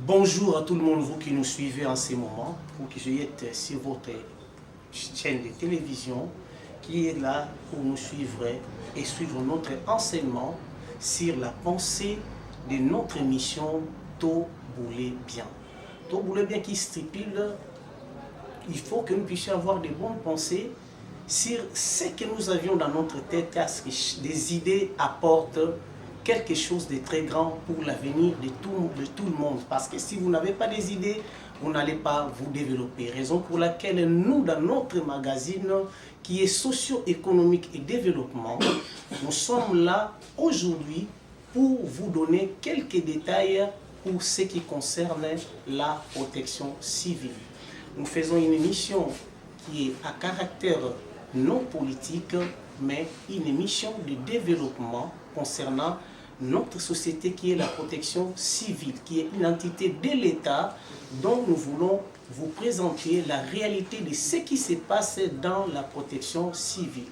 Bonjour à tout le monde, vous qui nous suivez en ce moment, vous qui êtes sur votre chaîne de télévision, qui est là pour nous suivre et suivre notre enseignement sur la pensée de notre émission Tôt Boulé Bien. Tôt Boulé Bien qui stipule, il faut que nous puissions avoir de bonnes pensées sur ce que nous avions dans notre tête, car des idées apportent quelque chose de très grand pour l'avenir de tout le monde. Parce que si vous n'avez pas des idées, vous n'allez pas vous développer. Raison pour laquelle nous, dans notre magazine, qui est socio-économique et développement, nous sommes là aujourd'hui pour vous donner quelques détails pour ce qui concerne la protection civile. Nous faisons une émission qui est à caractère non politique, mais une émission de développement concernant notre société qui est la protection civile, qui est une entité de l'État dont nous voulons vous présenter la réalité de ce qui se passe dans la protection civile.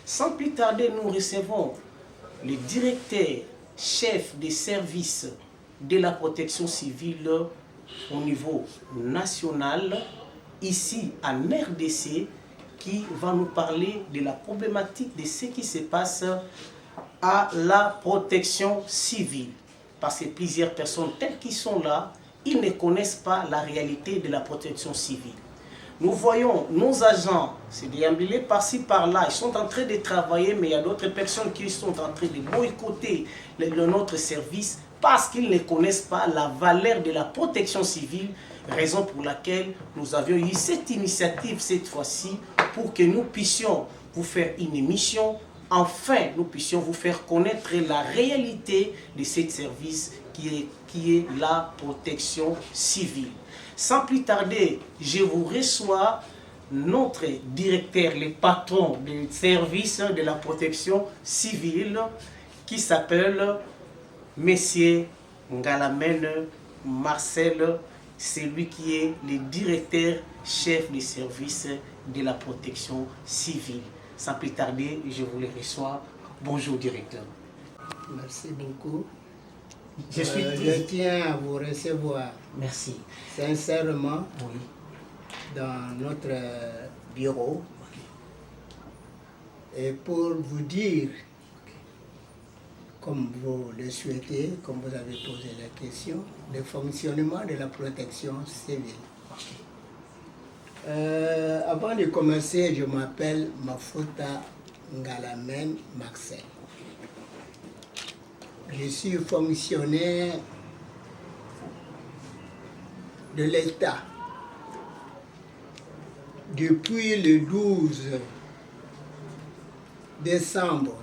Sans plus tarder, nous recevons le directeur chef des services de la protection civile au niveau national, ici en RDC, qui va nous parler de la problématique de ce qui se passe à la protection civile. Parce que plusieurs personnes telles qu'ils sont là, ils ne connaissent pas la réalité de la protection civile. Nous voyons nos agents se déambuler par-ci par-là, ils sont en train de travailler, mais il y a d'autres personnes qui sont en train de boycotter notre service parce qu'ils ne connaissent pas la valeur de la protection civile, raison pour laquelle nous avions eu cette initiative cette fois-ci pour que nous puissions vous faire une émission. Enfin, nous puissions vous faire connaître la réalité de ce service qui est la protection civile. Sans plus tarder, je vous reçois notre directeur, le patron du service de la protection civile, qui s'appelle Monsieur Ngalamène Marcel, c'est lui qui est le directeur chef du service de la protection civile. Sans plus tarder, je vous le reçois. Bonjour, directeur. Merci beaucoup. Je tiens à vous recevoir. Merci. Sincèrement, Oui. dans notre bureau. Et pour vous dire, comme vous le souhaitez, comme vous avez posé la question, le fonctionnement de la protection civile. Avant de commencer, je m'appelle Mafuta Ngalamène Marcel. Je suis fonctionnaire de l'État depuis le 12 décembre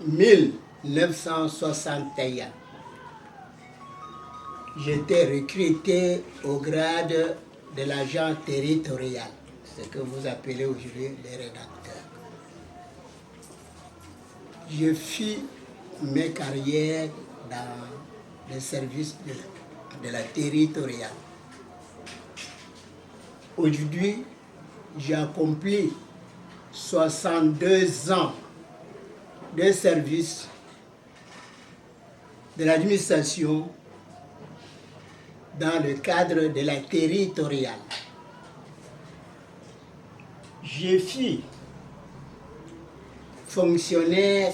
1961. J'étais recruté au grade de l'agent territorial, ce que vous appelez aujourd'hui les rédacteurs. Je fis mes carrières dans le service de la territoriale. Aujourd'hui, j'ai accompli 62 ans de service de l'administration dans le cadre de la territoriale. Je fus fonctionnaire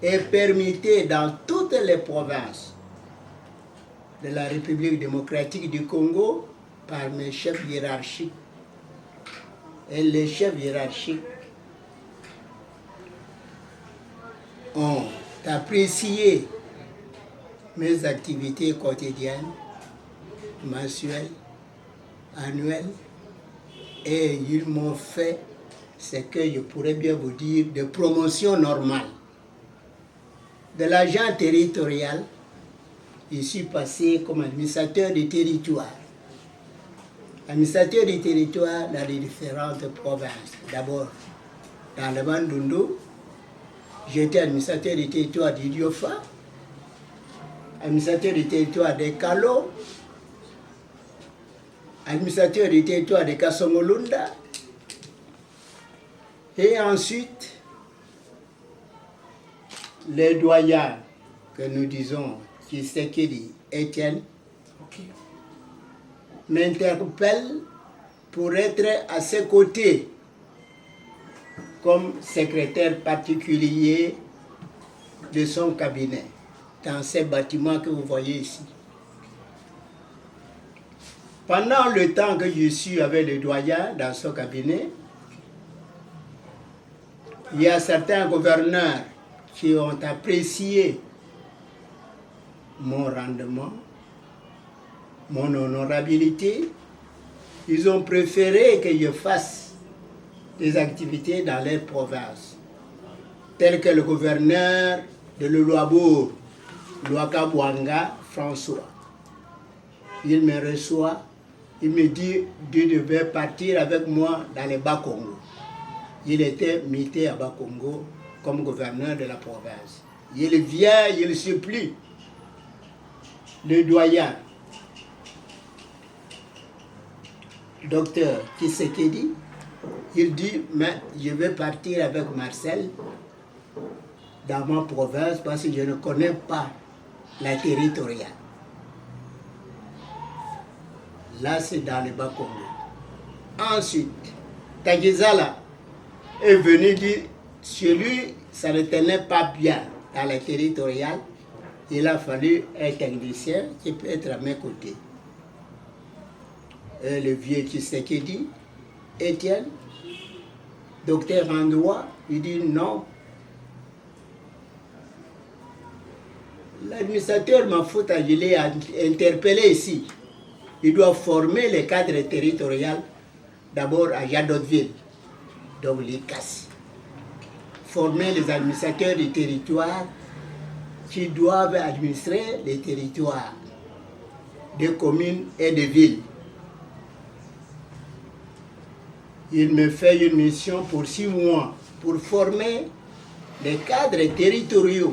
et permitté dans toutes les provinces de la République démocratique du Congo par mes chefs hiérarchiques. Et les chefs hiérarchiques ont apprécié mes activités quotidiennes, mensuelles, annuelles, et ils m'ont fait ce que je pourrais bien vous dire de promotion normale. De l'agent territorial, je suis passé comme administrateur du territoire. Administrateur du territoire dans les différentes provinces. D'abord, dans le Bandundu, j'étais administrateur du territoire d'Idiofa, administrateur du territoire de Kalo, administrateur du territoire de Kasongolunda, et ensuite les doyens que nous disons Tshisekedi Étienne m'interpelle pour être à ses côtés comme secrétaire particulier de son cabinet dans ces bâtiments que vous voyez ici. Pendant le temps que je suis avec le doyen dans son cabinet, il y a certains gouverneurs qui ont apprécié mon rendement, mon honorabilité. Ils ont préféré que je fasse des activités dans leur province, tels que le gouverneur de l'Uluabour, Luakabwanga François. Il me reçoit, il me dit qu'il devait partir avec moi dans les Bas-Congo. Il était muté à Bas-Congo comme gouverneur de la province. Il vient, il supplie le doyen, docteur Tshisekedi. Il dit, mais je vais partir avec Marcel dans ma province parce que je ne connais pas la territoriale. Là, c'est dans le Bas-Congo. Ensuite, Tagizala est venu dire, chez lui, ça ne tenait pas bien dans la territoriale. Il a fallu un technicien qui peut être à mes côtés. Et le vieux Tshisekedi, Étienne, docteur Androit, il dit non. L'administrateur Mafouta, je l'ai interpellé ici. Il doit former les cadres territoriaux d'abord à Yadotville, donc les Kassi. Former les administrateurs du territoire qui doivent administrer les territoires des communes et des villes. Il me fait une mission pour 6 mois pour former les cadres territoriaux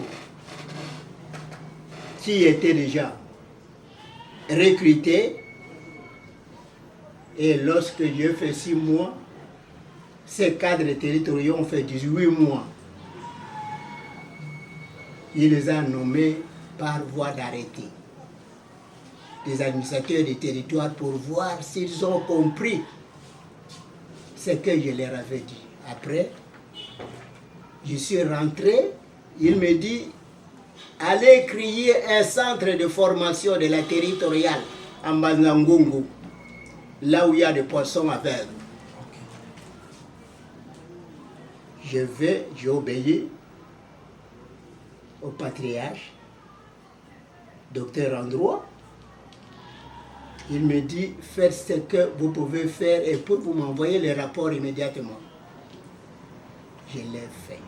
qui étaient déjà recrutés. Et lorsque j'ai fait 6 mois, ces cadres territoriaux ont fait 18 mois. Il les a nommés par voie d'arrêté. Des administrateurs des territoires pour voir s'ils ont compris ce que je leur avais dit. Après, je suis rentré, il me dit, allez créer un centre de formation de la territoriale en Banzangungu, là où il y a des poissons aveugles. J'ai obéi au patriarche, docteur Androit. Il me dit, faites ce que vous pouvez faire et pour vous m'envoyer les rapports immédiatement. Je l'ai fait.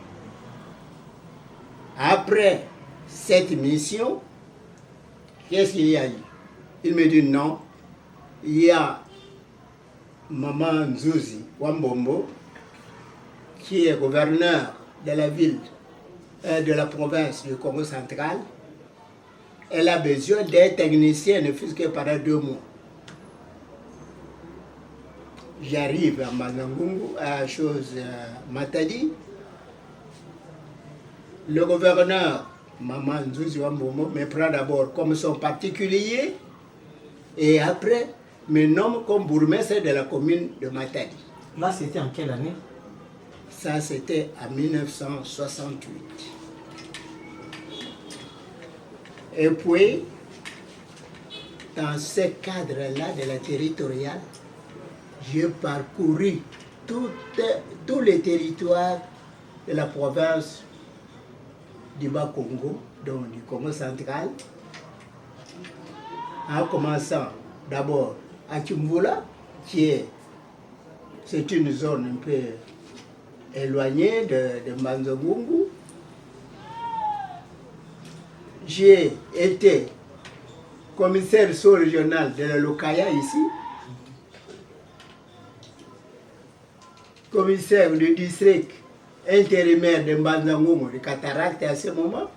Après cette mission, qu'est-ce qu'il y a eu? Il me dit non, il y a Maman Nzouzi Wambombo, qui est gouverneur de la ville, de la province du Congo central. Elle a besoin d'un technicien, ne fût-ce que pendant 2 mois. J'arrive à Manangungu, à Matadi. Le gouverneur, Maman Nzouzi Wambombo, me prend d'abord comme son particulier et après me nomme comme bourgmestre de la commune de Matadi. Là, c'était en quelle année? Ça, c'était en 1968. Et puis, dans ce cadre-là de la territoriale, j'ai parcouru tous les territoires de la province du Bas-Congo, donc du Congo central, en commençant d'abord à Kimvula, c'est une zone un peu éloignée de Manzangungu. J'ai été commissaire sous-régional de la Lokaya ici, commissaire du district intérimaire de Mbanzangungu, de Cataracte à ce moment.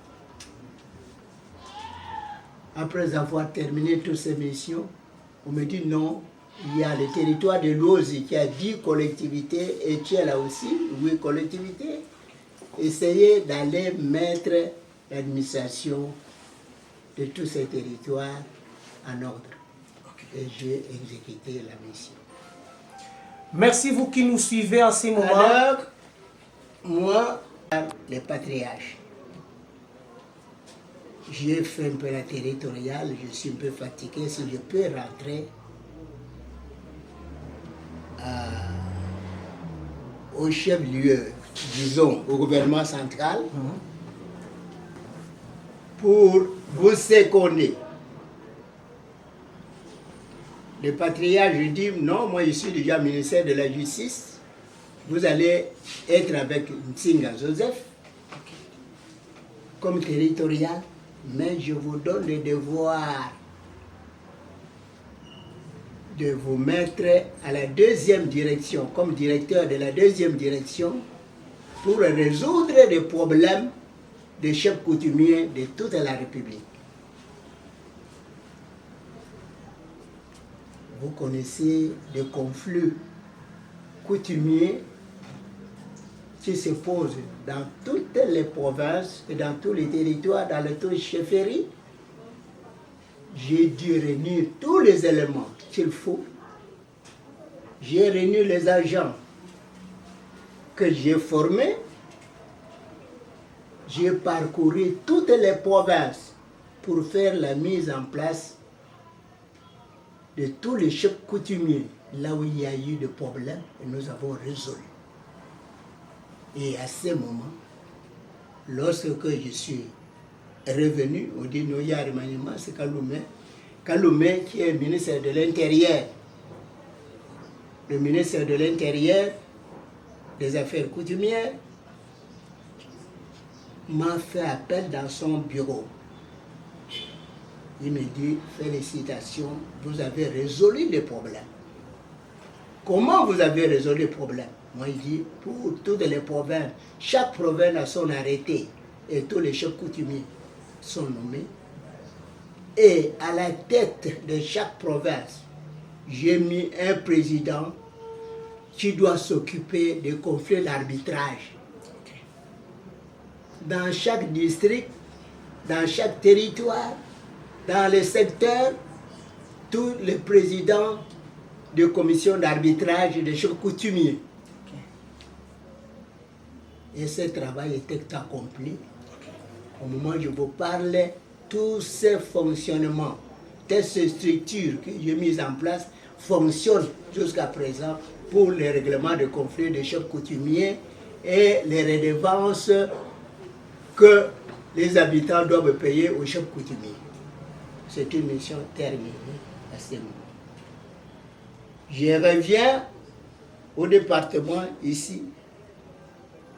Après avoir terminé toutes ces missions, on me dit non, il y a le territoire de Lozi qui a 10 collectivités et tu es là aussi, 8 collectivités. Essayez d'aller mettre l'administration de tous ces territoires en ordre. Et j'ai exécuté la mission. Merci vous qui nous suivez en ce moment. Alors, moi, les patriarches, j'ai fait un peu la territoriale, je suis un peu fatigué. Si je peux rentrer au chef-lieu, disons, au gouvernement central, pour vous seconder. Le patriarche, je dis non, moi je suis déjà ministère de la Justice. Vous allez être avec Nsinga Joseph comme territorial, mais je vous donne le devoir de vous mettre à la deuxième direction, comme directeur de la deuxième direction, pour résoudre les problèmes des chefs coutumiers de toute la République. Vous connaissez les conflits coutumiers qui se posent dans toutes les provinces et dans tous les territoires, dans les toutes chefferies. J'ai dû réunir tous les éléments qu'il faut. J'ai réuni les agents que j'ai formés. J'ai parcouru toutes les provinces pour faire la mise en place de tous les chefs coutumiers, là où il y a eu des problèmes, et nous avons résolu. Et à ce moment, lorsque je suis revenu, on dit non, il y a remaniement, c'est Kaloumé. Kaloumé qui est ministre de l'Intérieur. Le ministre de l'Intérieur, des Affaires coutumières, m'a fait appel dans son bureau. Il me dit, félicitations, vous avez résolu les problèmes. Comment vous avez résolu les problèmes? Moi, il dit, pour toutes les provinces, chaque province a son arrêté et tous les chefs coutumiers sont nommés. Et à la tête de chaque province, j'ai mis un président qui doit s'occuper des conflits d'arbitrage. Dans chaque district, dans chaque territoire, dans les secteurs, tous les présidents de commissions d'arbitrage des chefs coutumiers. Et ce travail était accompli. Au moment où je vous parlais, tous ces fonctionnements, toutes ces structures que j'ai mises en place fonctionnent jusqu'à présent pour les règlements de conflits des chefs coutumiers et les redevances que les habitants doivent payer aux chefs coutumiers. C'est une mission terminée à ce moment. Je reviens au département ici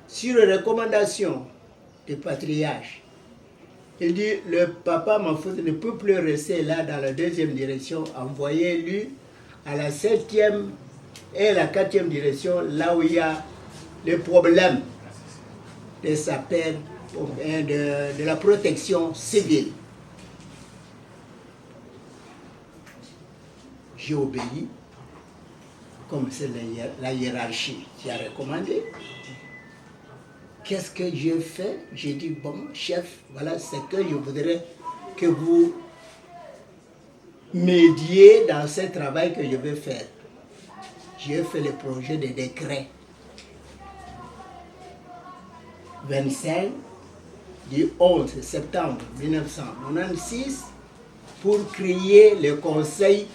sur les recommandations du patriarche. Il dit, le papa Mahfouz ne peut plus rester là dans la deuxième direction, envoyez-lui à la 7e et la 4e direction, là où il y a les problèmes des sapeurs, de la protection civile. J'ai obéi, comme c'est la hiérarchie qui a recommandé. Qu'est-ce que j'ai fait? J'ai dit, bon, chef, voilà ce que je voudrais que vous m'aidiez dans ce travail que je vais faire. J'ai fait le projet de décret 25 du 11 septembre 1996 pour créer le Conseil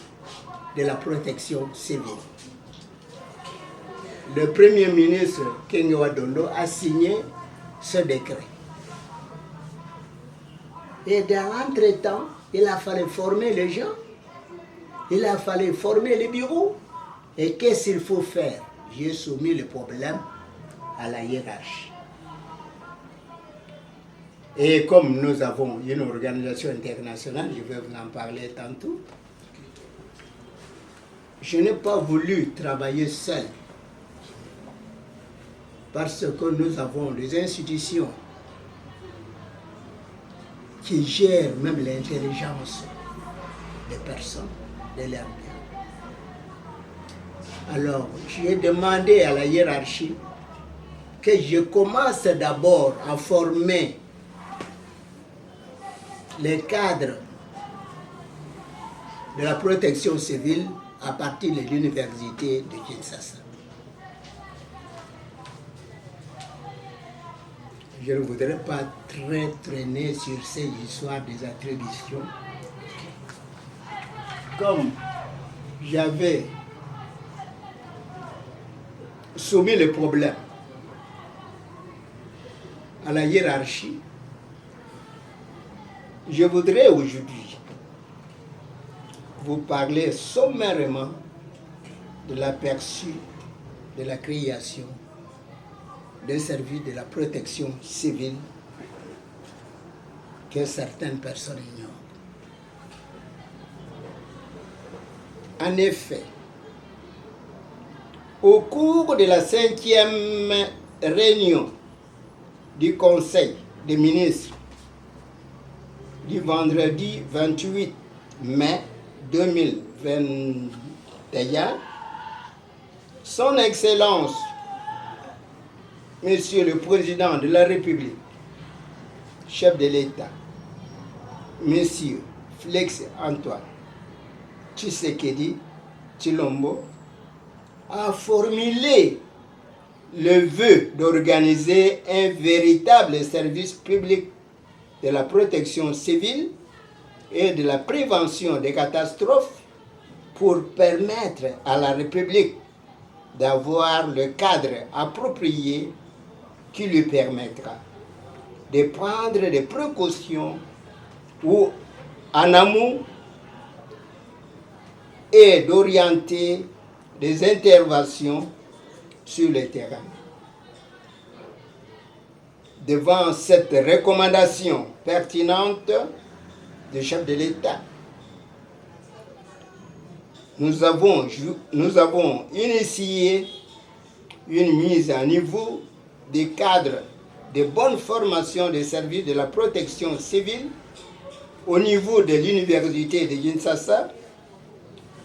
de la protection civile. Le Premier ministre Kenge Wadondo a signé ce décret. Et dans l'entretemps, il a fallu former les gens, il a fallu former les bureaux. Et qu'est-ce qu'il faut faire? J'ai soumis le problème à la hiérarchie. Et comme nous avons une organisation internationale, je vais vous en parler tantôt, je n'ai pas voulu travailler seul. Parce que nous avons des institutions qui gèrent même l'intelligence des personnes, de leur bien. Alors, j'ai demandé à la hiérarchie que je commence d'abord à former les cadres de la protection civile à partir de l'université de Kinshasa. Je ne voudrais pas très traîner sur ces histoires des attributions. Comme j'avais soumis le problème à la hiérarchie, je voudrais aujourd'hui vous parler sommairement de l'aperçu de la création d'un service de la protection civile que certaines personnes ignorent. En effet, au cours de la 5e réunion du Conseil des ministres du vendredi 28 mai 2021, Son Excellence, Monsieur le Président de la République, chef de l'État, Monsieur Félix Antoine Tshisekedi Tshilombo, a formulé le vœu d'organiser un véritable service public de la protection civile et de la prévention des catastrophes pour permettre à la République d'avoir le cadre approprié qui lui permettra de prendre des précautions ou en amont et d'orienter des interventions sur le terrain. Devant cette recommandation pertinente du chef de l'État, nous avons initié une mise à niveau des cadres de bonne formation des services de la protection civile au niveau de l'université de Kinshasa,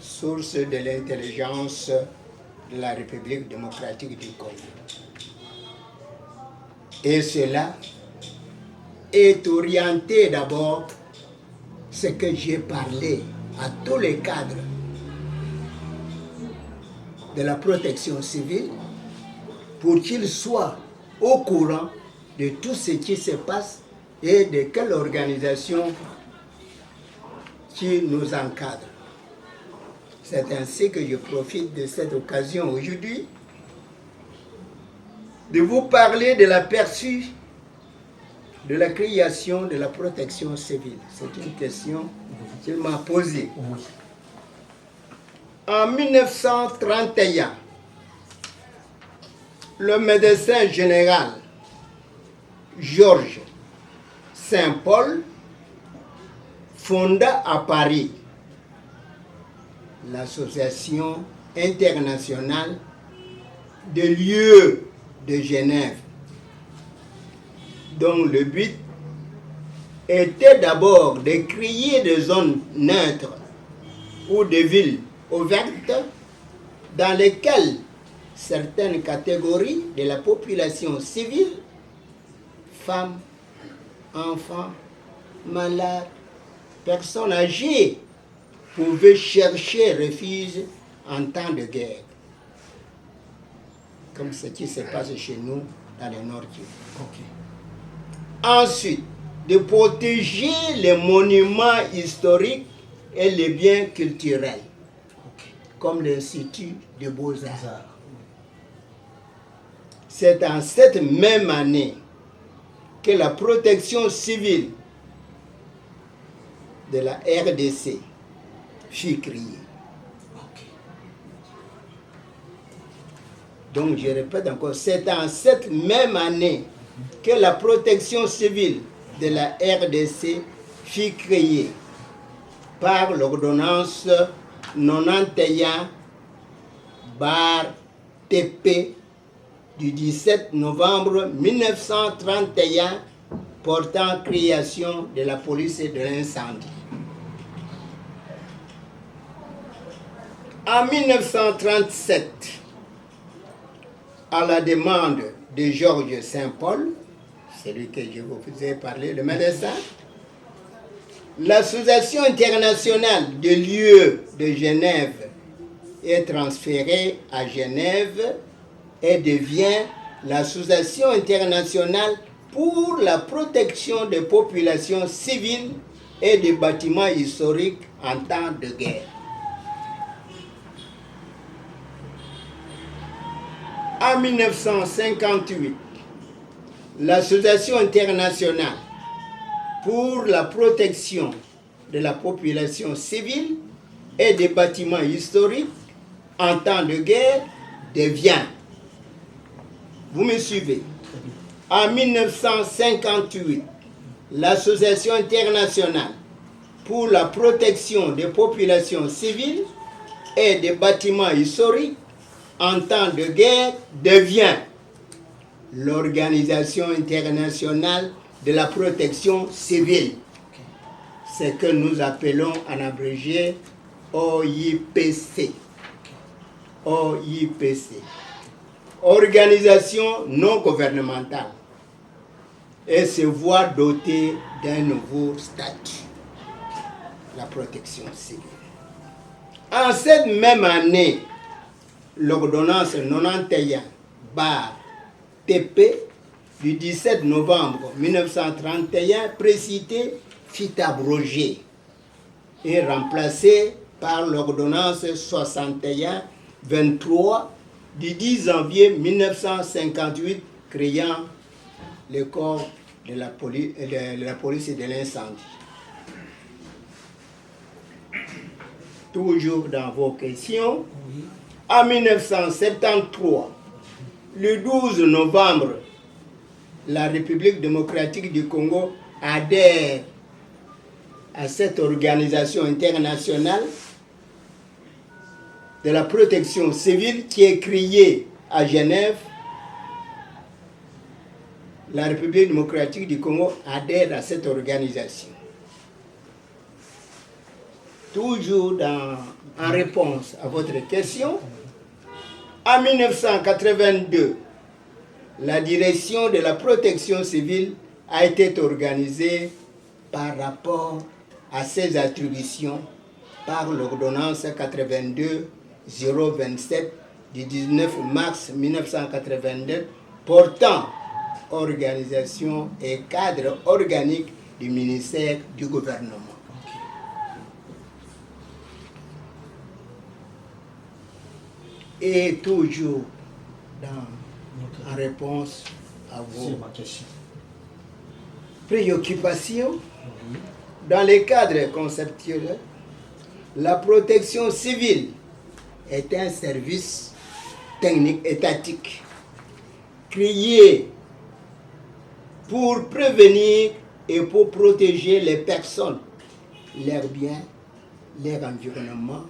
source de l'intelligence de la République démocratique du Congo. Et cela est orienté d'abord ce que j'ai parlé à tous les cadres de la protection civile pour qu'ils soient au courant de tout ce qui se passe et de quelle organisation qui nous encadre. C'est ainsi que je profite de cette occasion aujourd'hui de vous parler de l'aperçu de la création de la protection civile. C'est une question qu'il m'a posée. En 1931, le médecin général Georges Saint-Paul fonda à Paris l'Association internationale des lieux de Genève, dont le but était d'abord de créer des zones neutres ou des villes ouvertes dans lesquelles certaines catégories de la population civile, femmes, enfants, malades, personnes âgées, pouvaient chercher refuge en temps de guerre, comme ce qui se passe chez nous dans le Nord Kivu. Ensuite, de protéger les monuments historiques et les biens culturels, comme l'Institut des Beaux-Arts. C'est en cette même année que la protection civile de la RDC fut créée. Donc je répète encore, c'est en cette même année que la protection civile de la RDC fut créée par l'ordonnance 91/TP du 17 novembre 1931 portant création de la police de l'incendie. En 1937, à la demande de Georges Saint-Paul, celui que je vous ai parlé, le médecin, L'Association internationale de lieux de Genève est transférée à Genève et devient l'Association internationale pour la protection des populations civiles et des bâtiments historiques en temps de guerre. En 1958, l'Association internationale pour la protection de la population civile et des bâtiments historiques en temps de guerre devient, vous me suivez, en 1958, l'Association internationale pour la protection des populations civiles et des bâtiments historiques en temps de guerre devient l'Organisation internationale de la protection civile. C'est ce que nous appelons en abrégé OIPC. OIPC. Organisation non gouvernementale. Et se voit dotée d'un nouveau statut, la protection civile. En cette même année, l'ordonnance 91/TP du 17 novembre 1931 précitée fut abrogée et remplacée par l'ordonnance 61/23 du 10 janvier 1958 créant le corps de la police et de l'incendie. Toujours dans vos questions, en 1973, le 12 novembre, la République démocratique du Congo adhère à cette organisation internationale de la protection civile qui est créée à Genève. La République démocratique du Congo adhère à cette organisation. Toujours en réponse à votre question, en 1982, la direction de la protection civile a été organisée par rapport à ses attributions par l'ordonnance 82-027 du 19 mars 1982 portant organisation et cadre organique du ministère du gouvernement. Et toujours en réponse à vos préoccupations, dans les cadres conceptuels, la protection civile est un service technique étatique créé pour prévenir et pour protéger les personnes, leurs biens, leur environnement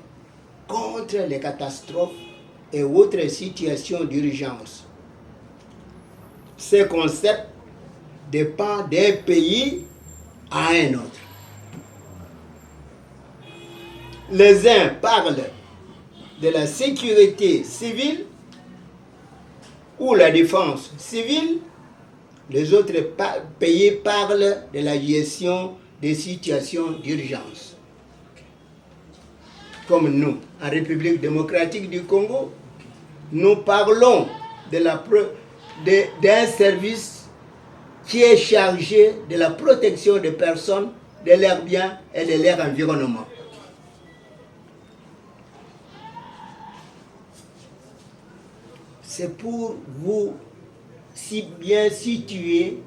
contre les catastrophes et autres situations d'urgence. Ce concept dépend d'un pays à un autre. Les uns parlent de la sécurité civile ou la défense civile, les autres pays parlent de la gestion des situations d'urgence. Comme nous, en République démocratique du Congo, nous parlons d'un service qui est chargé de la protection des personnes, de leurs biens et de leur environnement. C'est pour vous si bien situer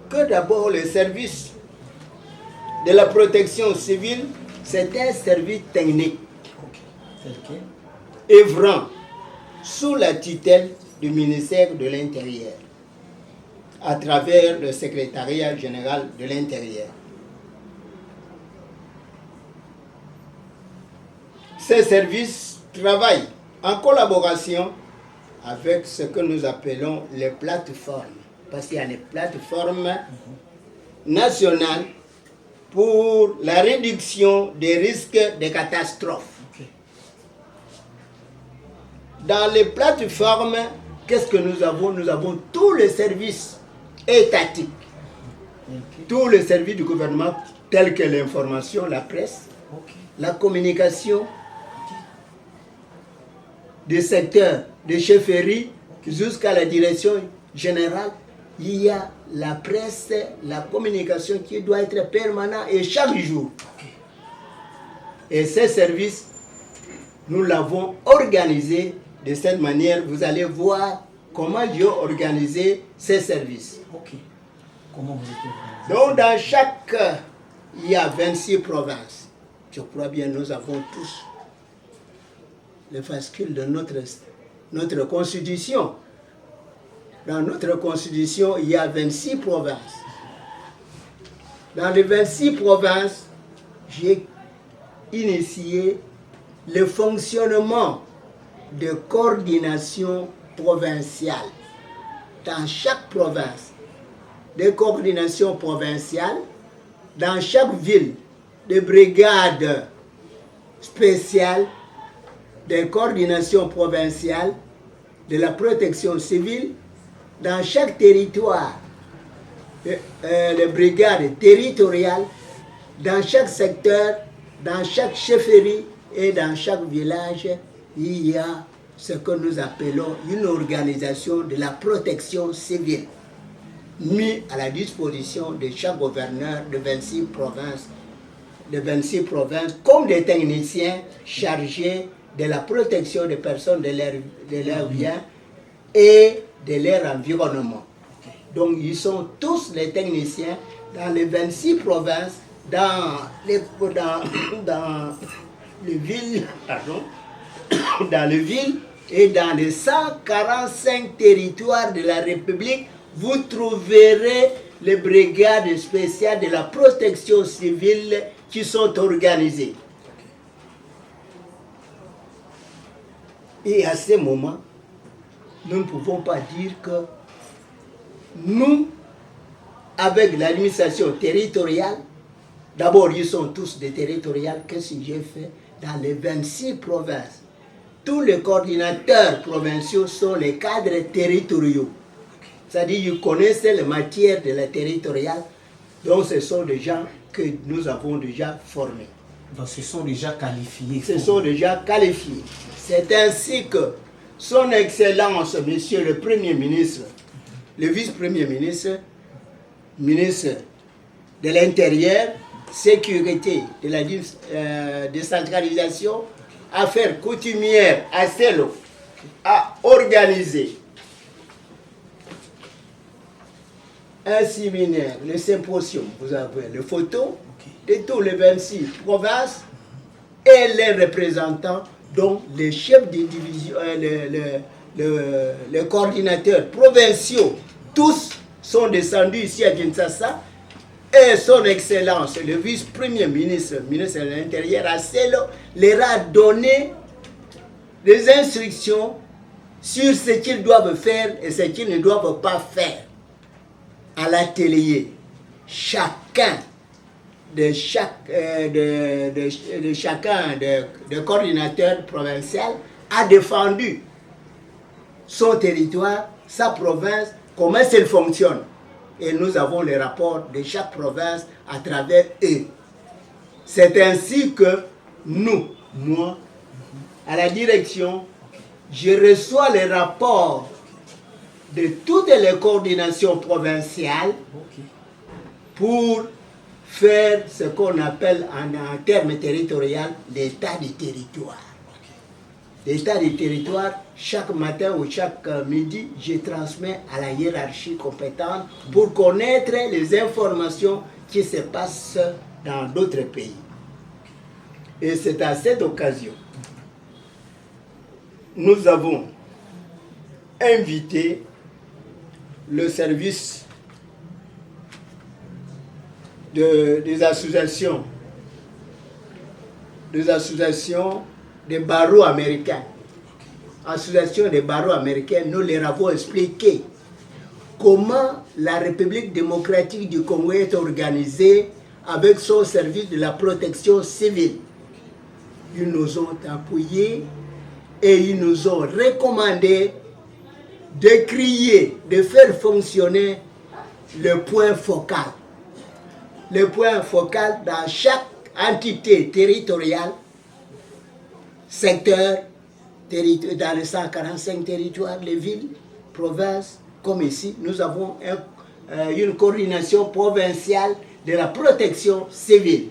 que d'abord le service de la protection civile, c'est un service technique œuvrant sous la tutelle du ministère de l'Intérieur à travers le secrétariat général de l'Intérieur. Ces services travaillent en collaboration avec ce que nous appelons les plateformes, parce qu'il y a les plateformes nationales pour la réduction des risques de catastrophes. Dans les plateformes, qu'est-ce que nous avons? Nous avons tous les services étatiques, tous les services du gouvernement tels que l'information, la presse, la communication, des secteurs de chefferie jusqu'à la direction générale. Il y a la presse, la communication qui doit être permanente et chaque jour. Et ces services, nous l'avons organisé de cette manière. Vous allez voir comment j'ai organisé ces services. Comment vous êtes organisé? Donc dans chaque, il y a 26 provinces. Je crois bien nous avons tous les fascicules de notre constitution. Dans notre constitution, il y a 26 provinces. Dans les 26 provinces, j'ai initié le fonctionnement de coordination provinciale. Dans chaque province, des coordinations provinciales. Dans chaque ville, des brigades spéciales, des coordinations provinciales de la protection civile. Dans chaque territoire, les brigades territoriales, dans chaque secteur, dans chaque chefferie et dans chaque village, il y a ce que nous appelons une organisation de la protection civile, mis à la disposition de chaque gouverneur de 26 provinces, comme des techniciens chargés de la protection des personnes, de leurs biens et de leur environnement. Donc ils sont tous les techniciens dans les 26 provinces, dans les villes, dans les villes et dans les 145 territoires de la République, vous trouverez les brigades spéciales de la protection civile qui sont organisées. Et à ce moment, nous ne pouvons pas dire que nous, avec l'administration territoriale, d'abord ils sont tous des territoriales, qu'est-ce que j'ai fait dans les 26 provinces? Tous les coordinateurs provinciaux sont les cadres territoriaux. C'est-à-dire qu'ils connaissent les matières de la territoriale, donc ce sont des gens que nous avons déjà formés. Donc ce sont déjà qualifiés. Ce sont déjà qualifiés. C'est ainsi que Son Excellence, Monsieur le Premier ministre, le Vice-Premier ministre, ministre de l'Intérieur, Sécurité, de la décentralisation, Affaires coutumières, ACELO, a organisé un séminaire, le symposium, vous avez les photos de tous les 26 provinces et les représentants, dont les chefs de division, les coordinateurs provinciaux, tous sont descendus ici à Kinshasa, et son Excellence, le vice-premier ministre, ministre de l'Intérieur, ACELO, leur a donné des instructions sur ce qu'ils doivent faire et ce qu'ils ne doivent pas faire. À l'atelier, chacun des coordinateurs provinciaux a défendu son territoire, sa province, comment elle fonctionne. Et nous avons les rapports de chaque province à travers eux. C'est ainsi que nous, moi, à la direction, je reçois les rapports de toutes les coordinations provinciales pour faire ce qu'on appelle en termes territoriaux l'état du territoire. L'état du territoire, chaque matin ou chaque midi, je transmets à la hiérarchie compétente pour connaître les informations qui se passent dans d'autres pays. Et c'est à cette occasion, nous avons invité le service des associations des barreaux américains. Association des barreaux américains, nous leur avons expliqué comment la République démocratique du Congo est organisée avec son service de la protection civile. Ils nous ont appuyés et ils nous ont recommandé de créer, de faire fonctionner le point focal. le point focal dans chaque entité territoriale, secteur, dans les 145 territoires, les villes, provinces, comme ici, nous avons une coordination provinciale de la protection civile.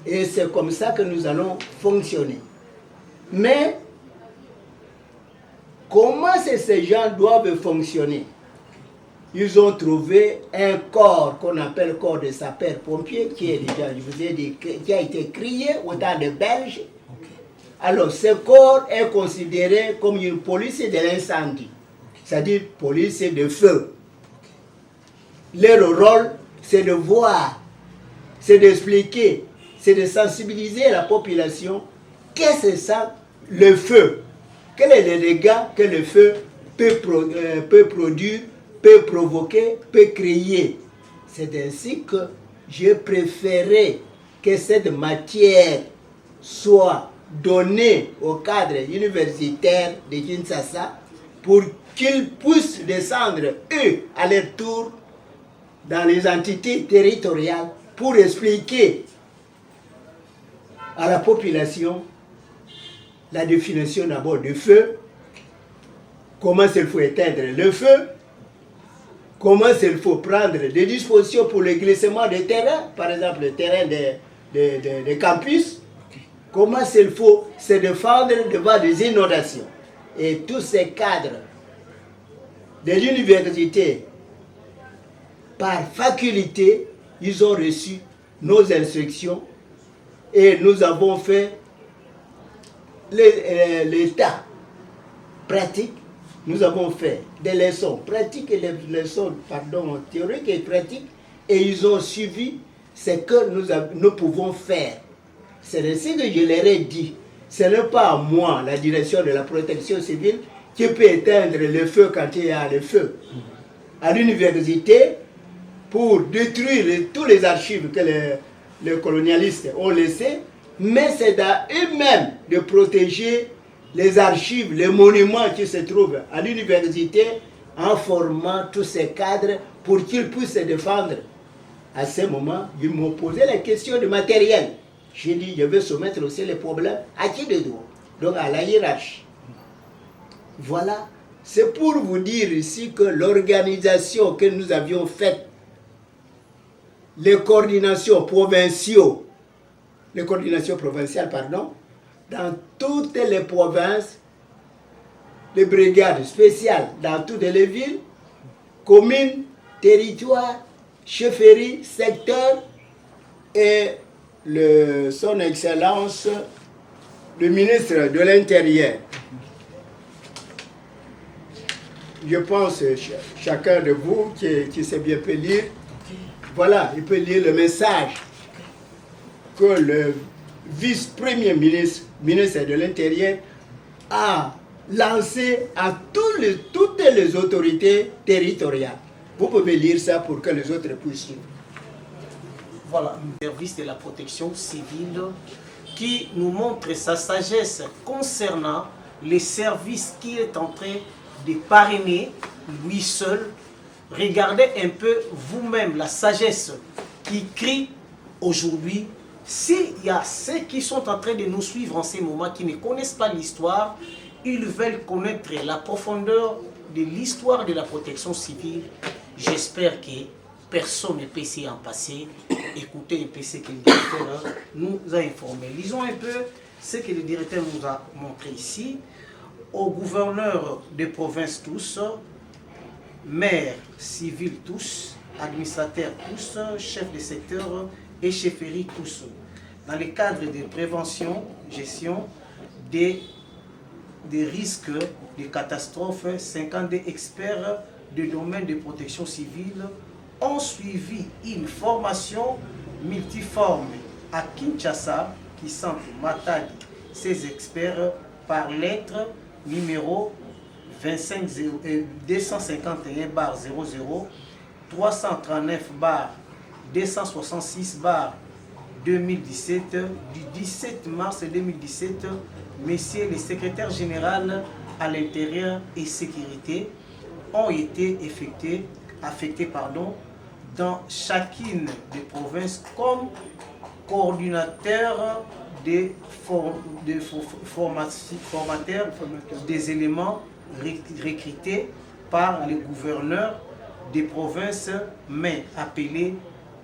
Et c'est comme ça que nous allons fonctionner. Mais, comment ces gens doivent fonctionner? Ils ont trouvé un corps qu'on appelle corps de sapeurs-pompiers, qui est déjà, je vous ai dit, qui a été créé au temps de Belges. Alors, ce corps est considéré comme une police de l'incendie, c'est-à-dire police de feu. Leur rôle, c'est de voir, c'est d'expliquer, c'est de sensibiliser la population. Qu'est-ce que c'est ça, le feu? Quels sont les dégâts que le feu peut produire, peut provoquer, peut créer? C'est ainsi que j'ai préféré que cette matière soit donnée au cadre universitaire de Kinshasa pour qu'ils puissent descendre, eux, à leur tour, dans les entités territoriales pour expliquer à la population la définition d'abord du feu, comment il faut éteindre le feu, comment il faut prendre des dispositions pour le glissement des terrains, par exemple le terrain des campus, comment il faut se défendre devant des inondations. Et tous ces cadres de l'université, par faculté, ils ont reçu nos instructions et nous avons fait l'état pratique. Nous avons fait des leçons pratiques et des leçons théoriques et pratiques et ils ont suivi ce que nous pouvons faire. C'est ainsi que je leur ai dit, ce n'est pas moi, la direction de la protection civile, qui peut éteindre le feu quand il y a le feu. À l'université, pour détruire tous les archives que les colonialistes ont laissées, mais c'est à eux-mêmes de protéger les archives, les monuments qui se trouvent à l'université en formant tous ces cadres pour qu'ils puissent se défendre. À ce moment, ils m'ont posé la question du matériel. J'ai dit, je vais soumettre aussi les problèmes à qui de droit? Donc à la hiérarchie. Voilà, c'est pour vous dire ici que l'organisation que nous avions faite, les coordinations provinciales, dans toutes les provinces, les brigades spéciales dans toutes les villes, communes, territoires, chefferies, secteurs, et son Excellence, le ministre de l'Intérieur. Je pense chacun de vous qui sait bien peut lire, voilà, il peut lire le message que le vice-premier ministre de l'Intérieur a lancé à toutes les autorités territoriales. Vous pouvez lire ça pour que les autres puissent suivre. Voilà, le service de la protection civile qui nous montre sa sagesse concernant les services qu'il est en train de parrainer lui seul. Regardez un peu vous-même la sagesse qui crie aujourd'hui. S'il y a ceux qui sont en train de nous suivre en ces moments, qui ne connaissent pas l'histoire, ils veulent connaître la profondeur de l'histoire de la protection civile. J'espère que personne ne peut s'y en passer. Écoutez un peu ce que le directeur nous a informé. Lisons un peu ce que le directeur nous a montré ici. Aux gouverneurs de province tous, maires civils tous, administrateurs tous, chefs de secteur et chefferies tous, dans le cadre de prévention, gestion des risques de catastrophes, 52 experts du domaine de protection civile ont suivi une formation multiforme à Kinshasa qui centre Matadi. Ces experts par lettre numéro 251/00 339/266/2017 du 17 mars 2017, messieurs les secrétaires généraux à l'intérieur et sécurité ont été affectés dans chacune des provinces comme coordinateur des formateurs des éléments recrutés par les gouverneurs des provinces, mais appelés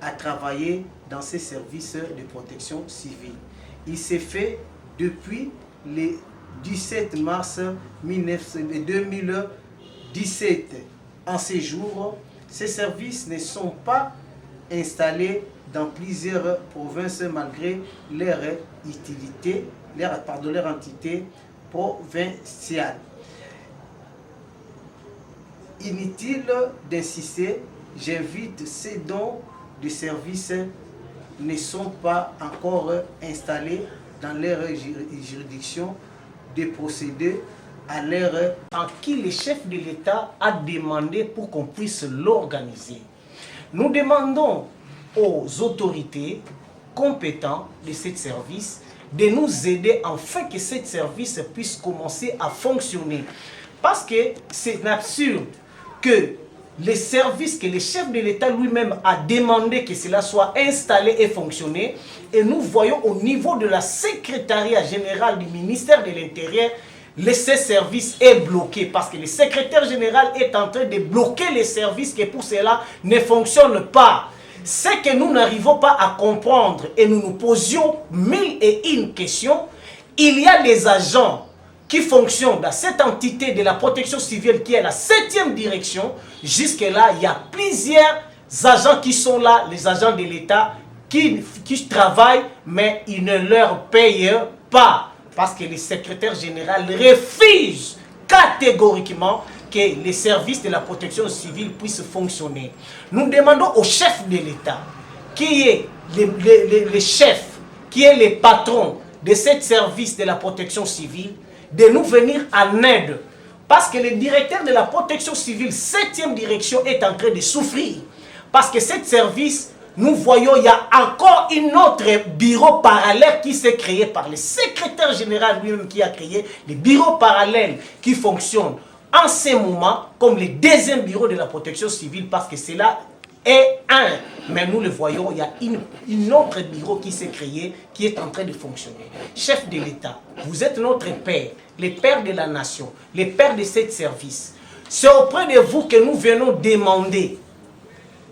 à travailler dans ces services de protection civile. Il s'est fait depuis le 17 mars 2017. En ces jours, ces services ne sont pas installés dans plusieurs provinces malgré leur utilité, leur entité provinciale. Inutile d'insister, j'invite ceux dont les services ne sont pas encore installés dans leur juridiction de procéder à l'heure en qui le chef de l'État a demandé pour qu'on puisse l'organiser. Nous demandons aux autorités compétentes de ce service de nous aider afin que ce service puisse commencer à fonctionner. Parce que c'est absurde que les services que le chef de l'État lui-même a demandé que cela soit installé et fonctionné, et nous voyons au niveau de la secrétariat général du ministère de l'Intérieur, ce service est bloqué parce que le secrétaire général est en train de bloquer les services qui pour cela ne fonctionnent pas. C'est que nous n'arrivons pas à comprendre et nous nous posions 1001 questions. Il y a des agents qui fonctionnent dans cette entité de la protection civile qui est la 7e direction. Jusque-là, il y a plusieurs agents qui sont là, les agents de l'État qui travaillent, mais ils ne leur payent pas. Parce que le secrétaire général refuse catégoriquement que les services de la protection civile puissent fonctionner. Nous demandons au chef de l'État, qui est le chef, qui est le patron de ce service de la protection civile, de nous venir en aide. Parce que le directeur de la protection civile, 7e direction, est en train de souffrir. Parce que ce service, nous voyons, il y a encore une autre bureau parallèle qui s'est créé par le secrétaire général lui-même qui a créé le bureau parallèle qui fonctionne en ce moment comme le 2e bureau de la protection civile parce que cela est un. Mais nous le voyons, il y a une autre bureau qui s'est créé qui est en train de fonctionner. Chef de l'État, vous êtes notre père, le père de la nation, le père de ce service. C'est auprès de vous que nous venons demander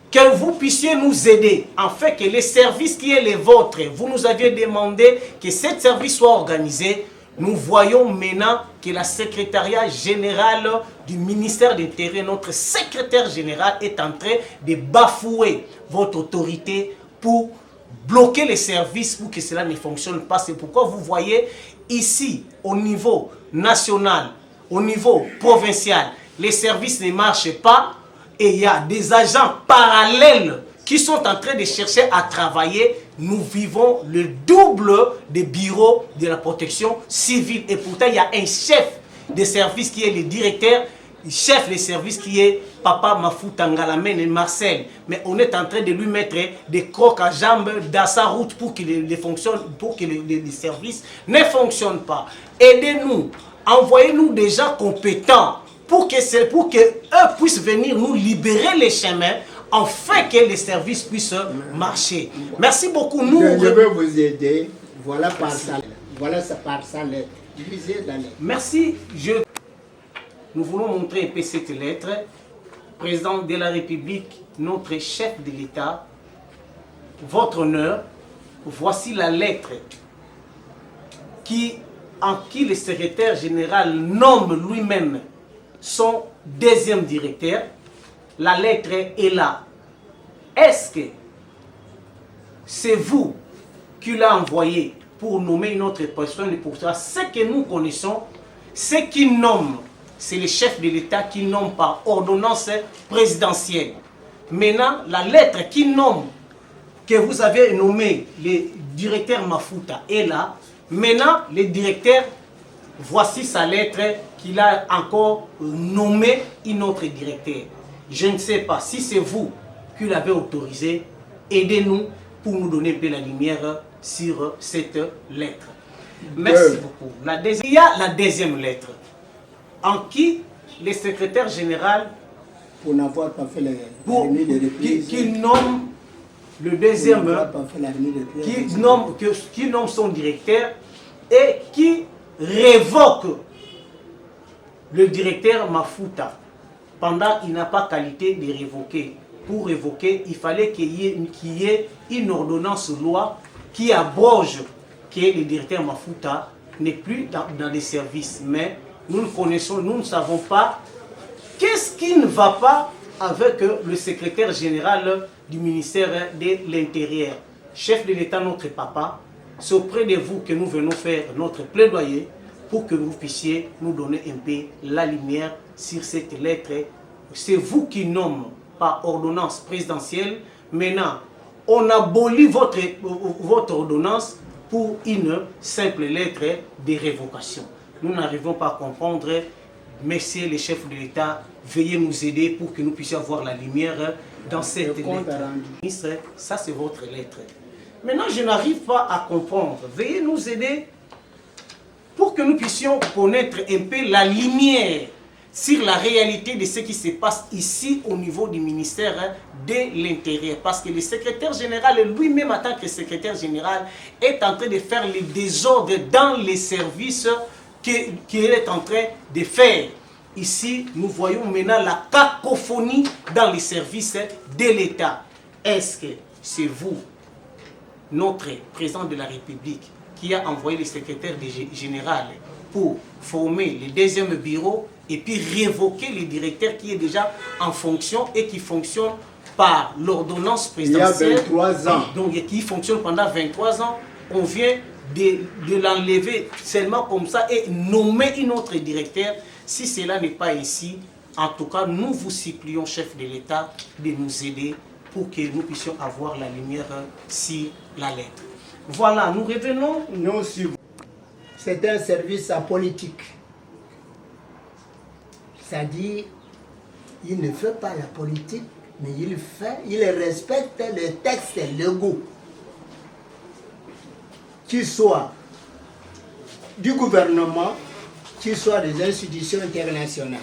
que vous puissiez nous aider, afin que les services qui est les vôtres, vous nous aviez demandé que ce service soit organisé. Nous voyons maintenant que la secrétariat générale du ministère de l'Intérieur, notre secrétaire général, est en train de bafouer votre autorité pour bloquer les services pour que cela ne fonctionne pas. C'est pourquoi vous voyez ici, au niveau national, au niveau provincial, les services ne marchent pas. Et il y a des agents parallèles qui sont en train de chercher à travailler. Nous vivons le double des bureaux de la protection civile. Et pourtant, il y a un chef de service qui est le directeur, chef de service qui est Papa Mafuta Ngalamene Marcel. Mais on est en train de lui mettre des crocs à jambes dans sa route pour que les services ne fonctionnent pas. Aidez-nous, envoyez-nous des gens compétents pour que eux puissent venir nous libérer les chemins afin que les services puissent marcher. Merci beaucoup. Je vais vous aider. Voilà par sa lettre. Lisez la lettre. Merci. Nous voulons montrer un peu cette lettre. Président de la République, notre chef de l'État, votre honneur, voici la lettre en qui le secrétaire général nomme lui-même son 2e directeur. La lettre est là. Est-ce que c'est vous qui l'a envoyé pour nommer une autre personne? Pour ça, ce que nous connaissons, ce qui nomme, c'est le chef de l'État qui nomme par ordonnance présidentielle. Maintenant, la lettre qui nomme, que vous avez nommé le directeur Mafuta est là. Maintenant, le directeur, voici sa lettre qu'il a encore nommé un autre directeur. Je ne sais pas si c'est vous qui l'avez autorisé. Aidez-nous pour nous donner un peu la lumière sur cette lettre. Merci beaucoup. Il y a la 2e lettre en qui le secrétaire général Pour n'avoir pas fait la remise de reprise. Qui nomme le deuxième, qui nomme son directeur et qui révoque le directeur Mafuta. Pendant il n'a pas qualité de révoquer. Pour révoquer, il fallait qu'il y ait une ordonnance loi qui abroge que le directeur Mafuta n'est plus dans les services. Mais nous le connaissons, nous ne savons pas qu'est-ce qui ne va pas avec le secrétaire général du ministère de l'Intérieur. Chef de l'État, notre papa, c'est auprès de vous que nous venons faire notre plaidoyer pour que vous puissiez nous donner un peu la lumière sur cette lettre. C'est vous qui nommez par ordonnance présidentielle. Maintenant, on abolit votre ordonnance pour une simple lettre de révocation. Nous n'arrivons pas à comprendre. Messieurs les chefs de l'État, veuillez nous aider pour que nous puissions avoir la lumière dans cette lettre. Ministre, ça c'est votre lettre. Maintenant, je n'arrive pas à comprendre. Veuillez nous aider pour que nous puissions connaître un peu la lumière sur la réalité de ce qui se passe ici au niveau du ministère de l'Intérieur. Parce que le secrétaire général lui-même, en tant que secrétaire général, est en train de faire les désordres dans les services qu'il est en train de faire. Ici, nous voyons maintenant la cacophonie dans les services de l'État. Est-ce que c'est vous, notre président de la République, qui a envoyé le secrétaire général pour former le deuxième bureau et puis révoquer le directeur qui est déjà en fonction et qui fonctionne par l'ordonnance présidentielle? Il y a 23 ans. Donc, qui fonctionne pendant 23 ans. On vient de l'enlever seulement comme ça et nommer une autre directeur. Si cela n'est pas ici, en tout cas, nous vous supplions, chef de l'État, de nous aider pour que nous puissions avoir la lumière sur la lettre. Voilà, nous revenons. Non, c'est un service apolitique. C'est-à-dire, il ne fait pas la politique, mais il respecte les textes légaux, qu'ils soient du gouvernement, qu'ils soient des institutions internationales.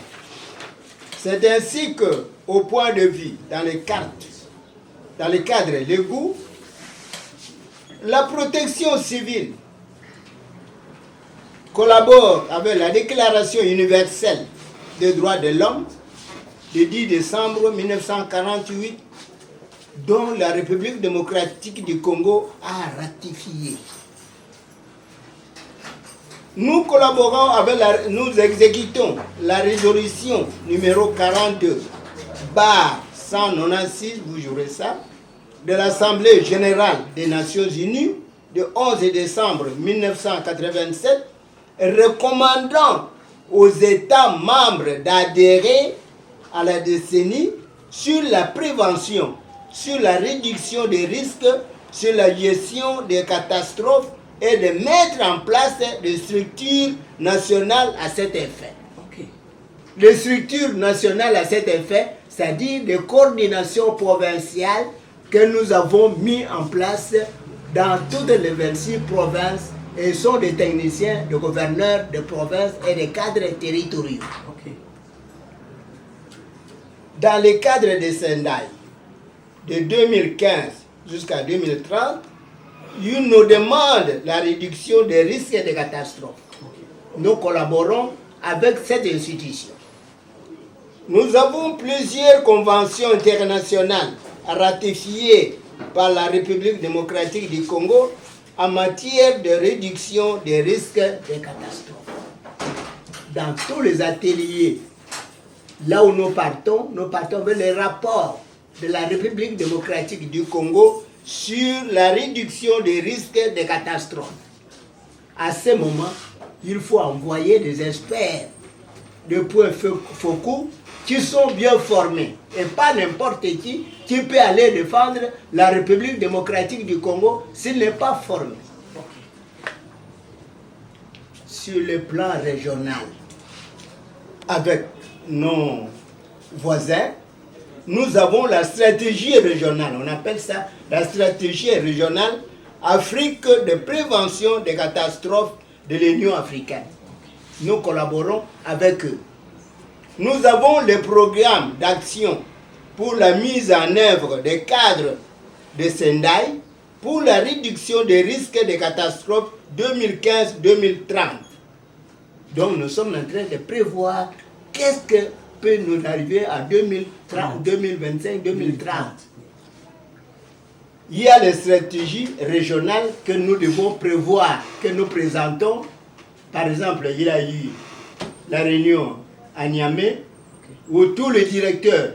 C'est ainsi que, au point de vue, dans les cadres légaux, la protection civile collabore avec la Déclaration universelle des droits de l'homme du 10 décembre 1948, dont la République démocratique du Congo a ratifié. Nous collaborons avec nous exécutons la résolution numéro 42/196, vous jouerez ça, de l'Assemblée générale des Nations unies de 11 décembre 1987, recommandant aux États membres d'adhérer à la décennie sur la prévention, sur la réduction des risques, sur la gestion des catastrophes et de mettre en place des structures nationales à cet effet. Okay. Les structures nationales à cet effet, c'est-à-dire des coordinations provinciales que nous avons mis en place dans toutes les 26 provinces et sont des techniciens, des gouverneurs de provinces et des cadres territoriaux. Okay. Dans le cadre de Sendai, de 2015 jusqu'à 2030, ils nous demandent la réduction des risques et des catastrophes. Nous collaborons avec cette institution. Nous avons plusieurs conventions internationales ratifiées par la République démocratique du Congo en matière de réduction des risques des catastrophes. Dans tous les ateliers, là où nous partons avec les rapports de la République démocratique du Congo sur la réduction des risques de catastrophes. À ce moment, il faut envoyer des experts de points focaux qui sont bien formés et pas n'importe qui peut aller défendre la République démocratique du Congo s'il n'est pas formé. Sur le plan régional, avec nos voisins, nous avons la stratégie régionale, on appelle ça la stratégie régionale Afrique de prévention des catastrophes de l'Union africaine. Nous collaborons avec eux. Nous avons le programme d'action pour la mise en œuvre des cadres de Sendai pour la réduction des risques de catastrophes 2015-2030. Donc nous sommes en train de prévoir qu'est-ce que peut nous arriver à 2030, 2025, 2030. Il y a les stratégies régionales que nous devons prévoir, que nous présentons. Par exemple, il y a eu la réunion à Niamey où tous les directeurs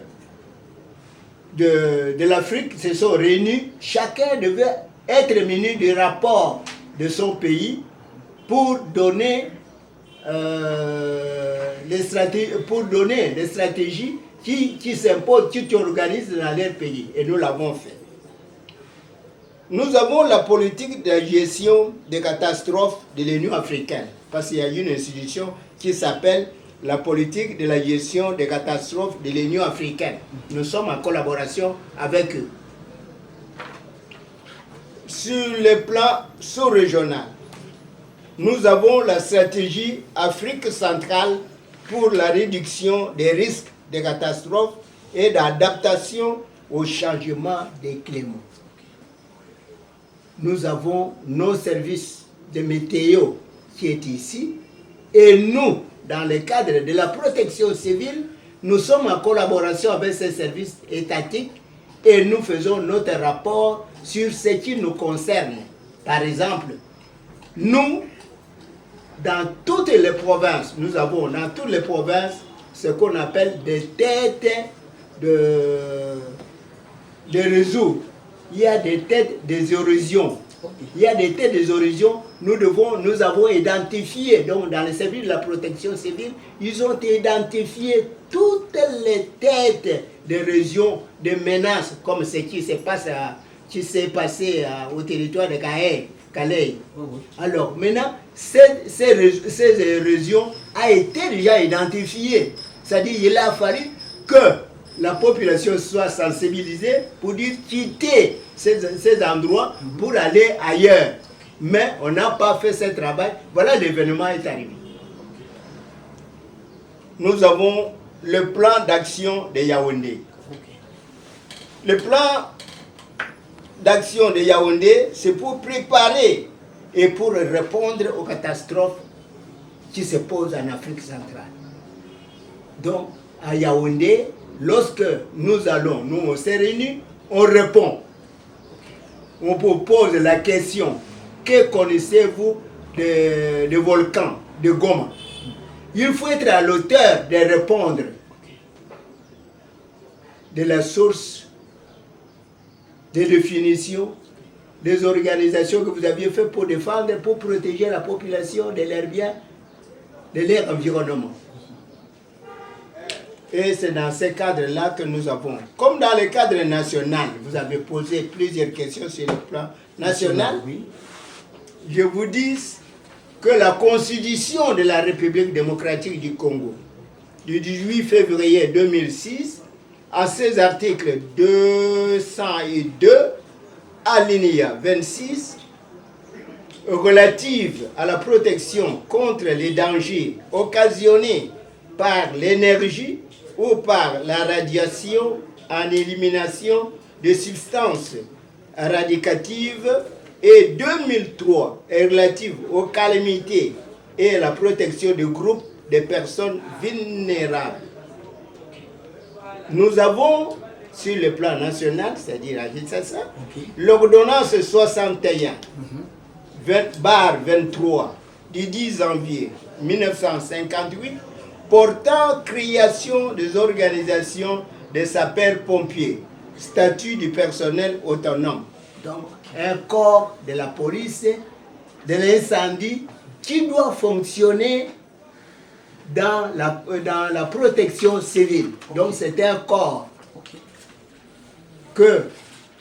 de l'Afrique se sont réunis. Chacun devait être muni du rapport de son pays pour donner les stratégies qui s'imposent, qui organisent dans leur pays. Et nous l'avons fait. Nous avons la politique de gestion des catastrophes de l'Union africaine, parce qu'il y a une institution qui s'appelle la politique de la gestion des catastrophes de l'Union africaine. Nous sommes en collaboration avec eux. Sur le plan sous-régional, nous avons la stratégie Afrique centrale pour la réduction des risques de catastrophes et d'adaptation au changement des climats. Nous avons nos services de météo qui est ici et nous, dans le cadre de la protection civile, nous sommes en collaboration avec ces services étatiques et nous faisons notre rapport sur ce qui nous concerne. Par exemple, nous, dans toutes les provinces, nous avons dans toutes les provinces ce qu'on appelle des têtes de réseau. Il y a des têtes des horizons. Il y a des têtes des horizons. Nous avons identifié, donc dans le service de la protection civile, ils ont identifié toutes les têtes des régions de menaces, comme ce qui s'est passé au territoire de Calais. Alors maintenant, ces régions ont été déjà identifiées. C'est-à-dire qu'il a fallu que la population soit sensibilisée pour dire quitter ces endroits pour aller ailleurs. Mais on n'a pas fait ce travail. Voilà, l'événement est arrivé. Nous avons le plan d'action de Yaoundé. Le plan d'action de Yaoundé, c'est pour préparer et pour répondre aux catastrophes qui se posent en Afrique centrale. Donc, à Yaoundé, lorsque nous on s'est réunis, on répond. On pose la question, que connaissez-vous des volcans de Goma? Il faut être à l'auteur de répondre de la source, des définitions, des organisations que vous aviez faites pour défendre, pour protéger la population de leurs biens, de leur environnement. Et c'est dans ce cadre-là que nous avons, comme dans le cadre national, vous avez posé plusieurs questions sur le plan national, je vous dis que la Constitution de la République démocratique du Congo, du 18 février 2006, à ses articles 202, alinéa 26, relative à la protection contre les dangers occasionnés par l'énergie ou par la radiation en élimination de substances radioactives, et 2003 est relative aux calamités et à la protection du groupe de personnes vulnérables. Nous avons, sur le plan national, c'est-à-dire à Kinshasa, l'ordonnance 61, 23 du 10 janvier 1958, portant création des organisations des sapeurs-pompiers, statut du personnel autonome. Donc, un corps de la police, de l'incendie, qui doit fonctionner dans la protection civile. Donc, c'est un corps que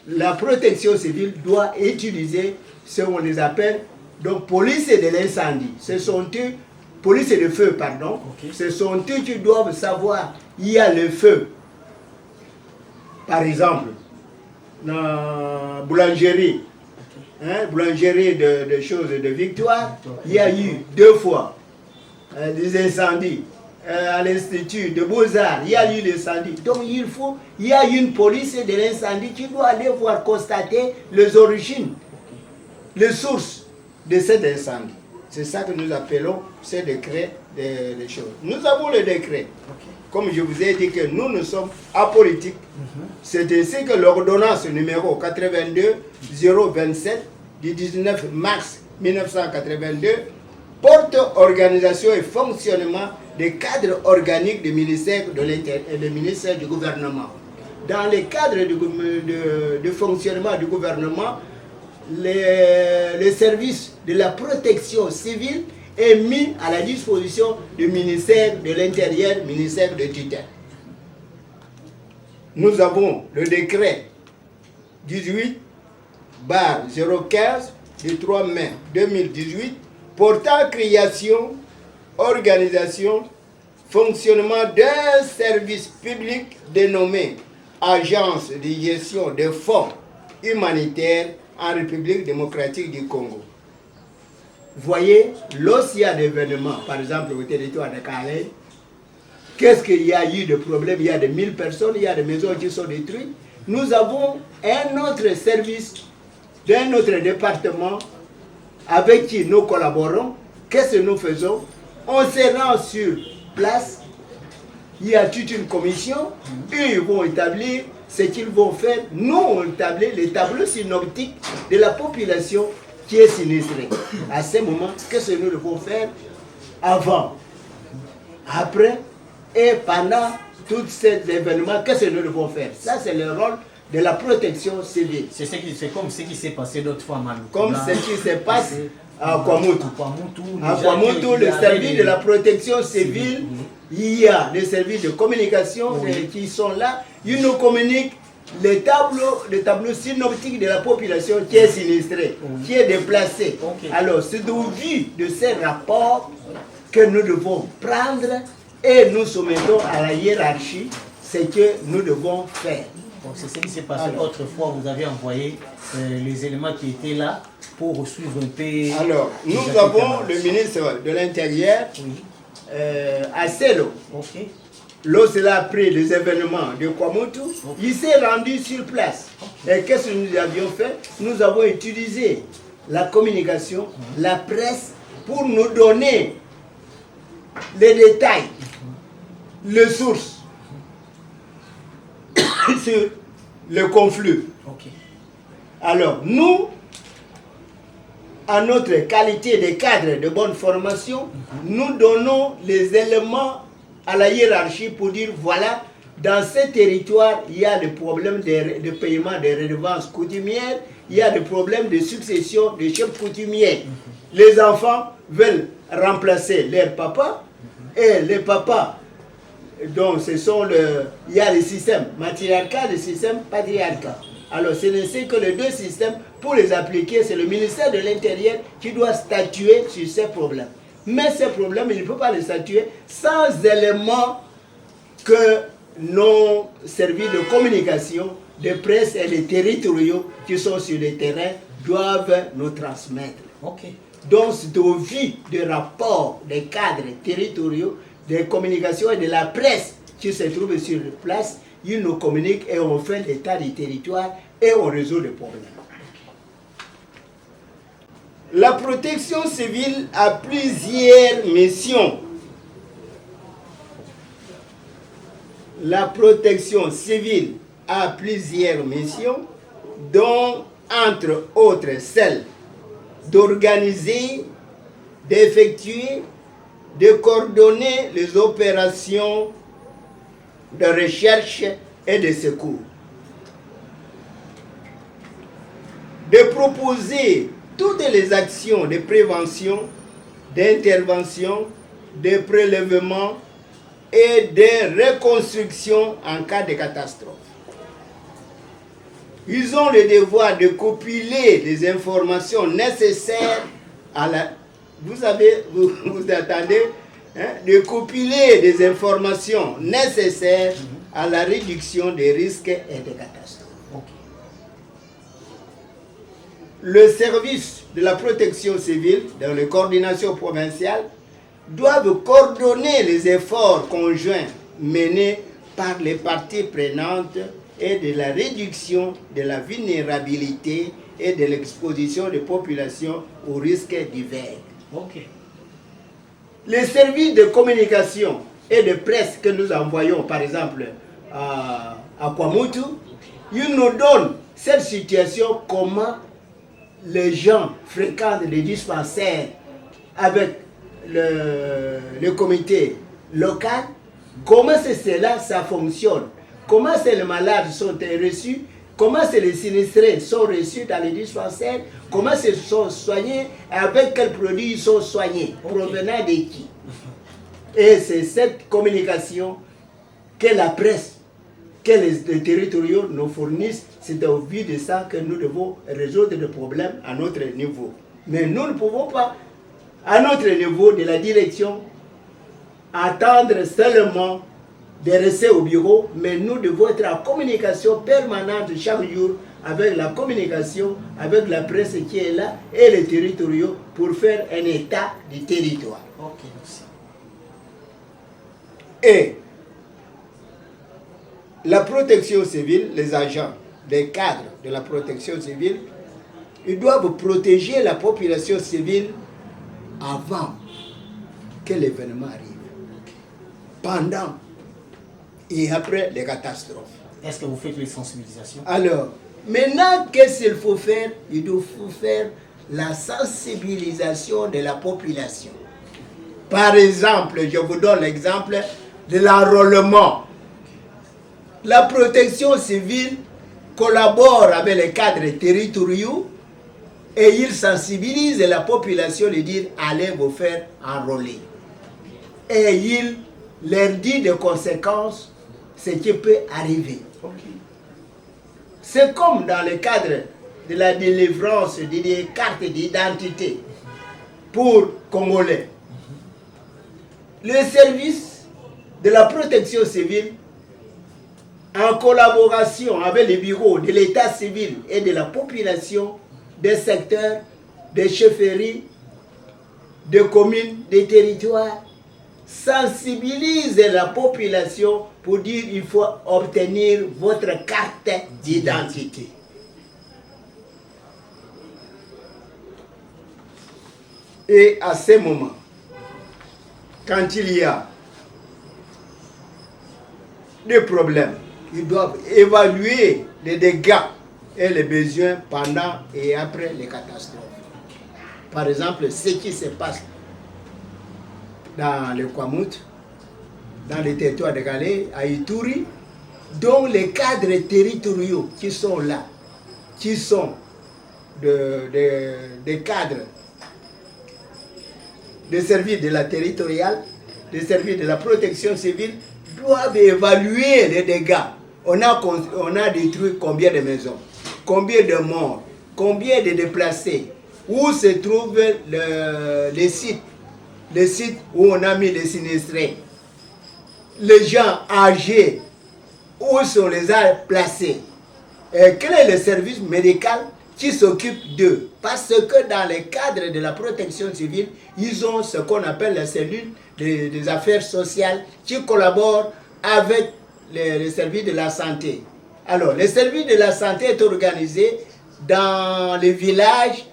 la protection civile doit utiliser, ce qu'on les appelle, donc, police de l'incendie. Ce sont eux, police de feu, pardon. Ce sont eux qui doivent savoir, il y a le feu. Par exemple, dans la boulangerie, boulangerie de choses de Victoire, il y a eu 2 fois des incendies. à l'Institut de Beaux-Arts, il y a eu l'incendie. Donc il y a une police de l'incendie qui doit aller voir constater les origines, les sources de cet incendie. C'est ça que nous appelons ce décret des choses. Nous avons le décret. Comme je vous ai dit que nous sommes apolitiques. C'est ainsi que l'ordonnance numéro 82-027 du 19 mars 1982 porte organisation et fonctionnement des cadres organiques du ministère de l'Intérieur et du ministère du gouvernement. Dans les cadres de fonctionnement du gouvernement, le service de la protection civile est mis à la disposition du ministère de l'Intérieur, ministère de tutelle. Nous avons le décret 18/015 du 3 mai 2018 portant création, organisation, fonctionnement d'un service public dénommé Agence de gestion des fonds humanitaires en République démocratique du Congo. Voyez, lorsqu'il y a des événements, par exemple au territoire de Calais, qu'est-ce qu'il y a eu de problème? Il y a des 1000 personnes, il y a des maisons qui sont détruites. Nous avons un autre service d'un autre département avec qui nous collaborons. Qu'est-ce que nous faisons? On se rend sur place, il y a toute une commission, eux ils vont établir ce qu'ils vont faire. Nous on établit les tableaux synoptiques de la population qui est sinistrée. À ce moment, qu'est-ce que nous devons faire? Avant, après et pendant tous ces événements, qu'est-ce que nous devons faire? Ça c'est le rôle de la protection civile. C'est comme ce qui s'est passé d'autres fois, Manu. Comme ce qui se passe à Kwamutu. À Kwamutu, le service de la protection civile, il y a des services de communication qui sont là. Ils nous communiquent les tableaux synoptiques de la population qui est sinistrée, qui est déplacée. Alors, c'est au vu de ces rapports que nous devons prendre et nous soumettons à la hiérarchie ce que nous devons faire. C'est ce qui s'est passé autrefois. Vous avez envoyé les éléments qui étaient là pour suivre un peu. Alors, nous avons le ministre de l'Intérieur à Selo. Lorsqu'il a pris les événements de Kwamutu, il s'est rendu sur place. Et qu'est-ce que nous avions fait? Nous avons utilisé la communication, la presse, pour nous donner les détails, les sources sur le conflit. Alors, nous, à notre qualité de cadre de bonne formation, nous donnons les éléments à la hiérarchie pour dire, voilà, dans ce territoire, il y a des problèmes de paiement des redevances coutumières, il y a des problèmes de succession des chefs coutumiers. Les enfants veulent remplacer leur papa, et les papas, donc il y a le système matriarcal et le système patriarcal. Alors c'est ainsi que les deux systèmes, pour les appliquer, c'est le ministère de l'Intérieur qui doit statuer sur ces problèmes. Mais ces problèmes, il ne peut pas les statuer sans éléments que nos services de communication, de presse et les territoriaux qui sont sur le terrain doivent nous transmettre. Donc c'est au vu des rapports des cadres territoriaux, des communications et de la presse qui se trouvent sur place, ils nous communiquent et on fait l'état du territoire et on résout les problèmes. La protection civile a plusieurs missions. La protection civile a plusieurs missions, dont entre autres celle d'organiser, d'effectuer, de coordonner les opérations de recherche et de secours, de proposer toutes les actions de prévention, d'intervention, de prélèvement et de reconstruction en cas de catastrophe. Ils ont le devoir de compiler les informations nécessaires à la... Vous attendez, hein, de compiler des informations nécessaires à la réduction des risques et des catastrophes. Le service de la protection civile dans les coordinations provinciales doivent coordonner les efforts conjoints menés par les parties prenantes et de la réduction de la vulnérabilité et de l'exposition des populations aux risques divers. Ok. Les services de communication et de presse que nous envoyons, par exemple, à Kwamutu, ils nous donnent cette situation, comment les gens fréquentent les dispensaires avec le comité local, comment c'est cela, ça fonctionne, comment les malades sont reçus, comment les sinistrés sont reçus dans les dispensaires, comment ils sont soignés, avec quels produits ils sont soignés, provenant de qui. Et c'est cette communication que la presse, que les territoriaux nous fournissent. C'est au vu de ça que nous devons résoudre le problème à notre niveau. Mais nous ne pouvons pas, à notre niveau de la direction, attendre seulement de rester au bureau, mais nous devons être en communication permanente chaque jour avec la communication, avec la presse qui est là et les territoriaux pour faire un état du territoire. Ok, merci. Et la protection civile, les agents, les cadres de la protection civile, ils doivent protéger la population civile avant que l'événement arrive, pendant et après les catastrophes. Est-ce que vous faites les sensibilisations? Alors, maintenant, qu'est-ce qu'il faut faire? Il faut faire la sensibilisation de la population. Par exemple, je vous donne l'exemple de l'enrôlement. La protection civile collabore avec les cadres territoriaux et ils sensibilisent la population de dire allez vous faire enrôler. Et ils leur disent des conséquences, ce qui peut arriver. C'est comme dans le cadre de la délivrance des cartes d'identité pour Congolais. Le service de la protection civile, en collaboration avec les bureaux de l'état civil et de la population des secteurs, des chefferies, des communes, des territoires, sensibilise la population pour dire il faut obtenir votre carte d'identité. Et à ce moment, quand il y a des problèmes, ils doivent évaluer les dégâts et les besoins pendant et après les catastrophes. Par exemple, ce qui se passe dans le Kwamut, dans les territoires de Galé, à Ituri, dont les cadres territoriaux qui sont là, qui sont des cadres des services de la territoriale, des services de la protection civile, doivent évaluer les dégâts. On a détruit combien de maisons, combien de morts, combien de déplacés, où se trouvent les sites où on a mis les sinistrés, les gens âgés, où sont les arbres placés, et quel est le service médical qui s'occupe d'eux. Parce que dans le cadre de la protection civile, ils ont ce qu'on appelle la cellule des affaires sociales qui collaborent avec les services de la santé. Alors, le service de la santé est organisé dans les villages,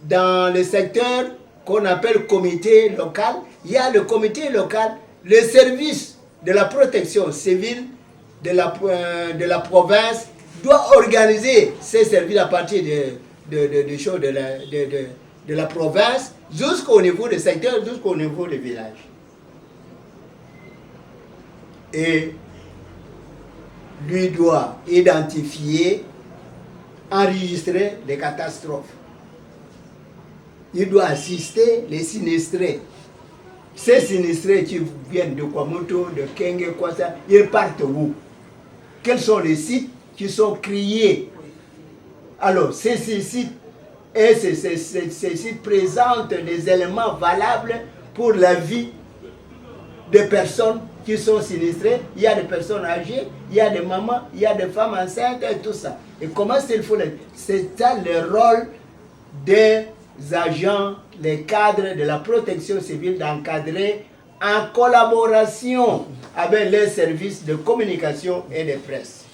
dans les secteurs qu'on appelle comité local. Il y a le comité local, le service de la protection civile de la province doit organiser ces services à partir de la province jusqu'au niveau des secteurs, jusqu'au niveau des villages. Et lui doit identifier, enregistrer les catastrophes. Il doit assister les sinistrés. Ces sinistrés qui viennent de Kwamoto, de Kenge, Kwasa, ils partent où? Quels sont les sites qui sont criés? Alors, ces sites présentent des éléments valables pour la vie des personnes qui sont sinistrées. Il y a des personnes âgées, il y a des mamans, il y a des femmes enceintes et tout ça. Et comment il faut c'est ça le rôle des agents, les cadres de la protection civile d'encadrer en collaboration avec les services de communication et de presse.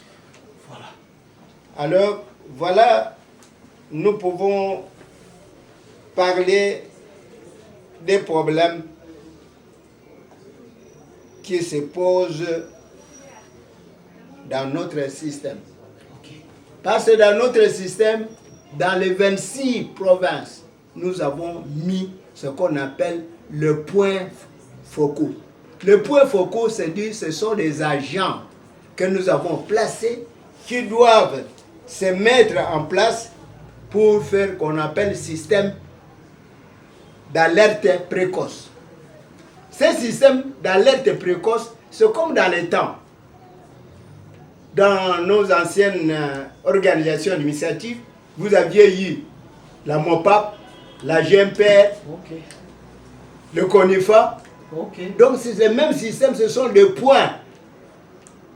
Voilà. Alors, voilà, nous pouvons parler des problèmes qui se posent dans notre système. Parce que dans notre système, dans les 26 provinces, nous avons mis ce qu'on appelle le point focaux. Le point focaux, c'est-à-dire ce sont des agents que nous avons placés qui doivent se mettre en place pour faire qu'on appelle système d'alerte précoce. Ce système d'alerte précoce, c'est comme dans les temps. Dans nos anciennes organisations administratives, vous aviez eu la MOPAP, la GMPR, le CONIFA. Donc c'est le même système, ce sont des points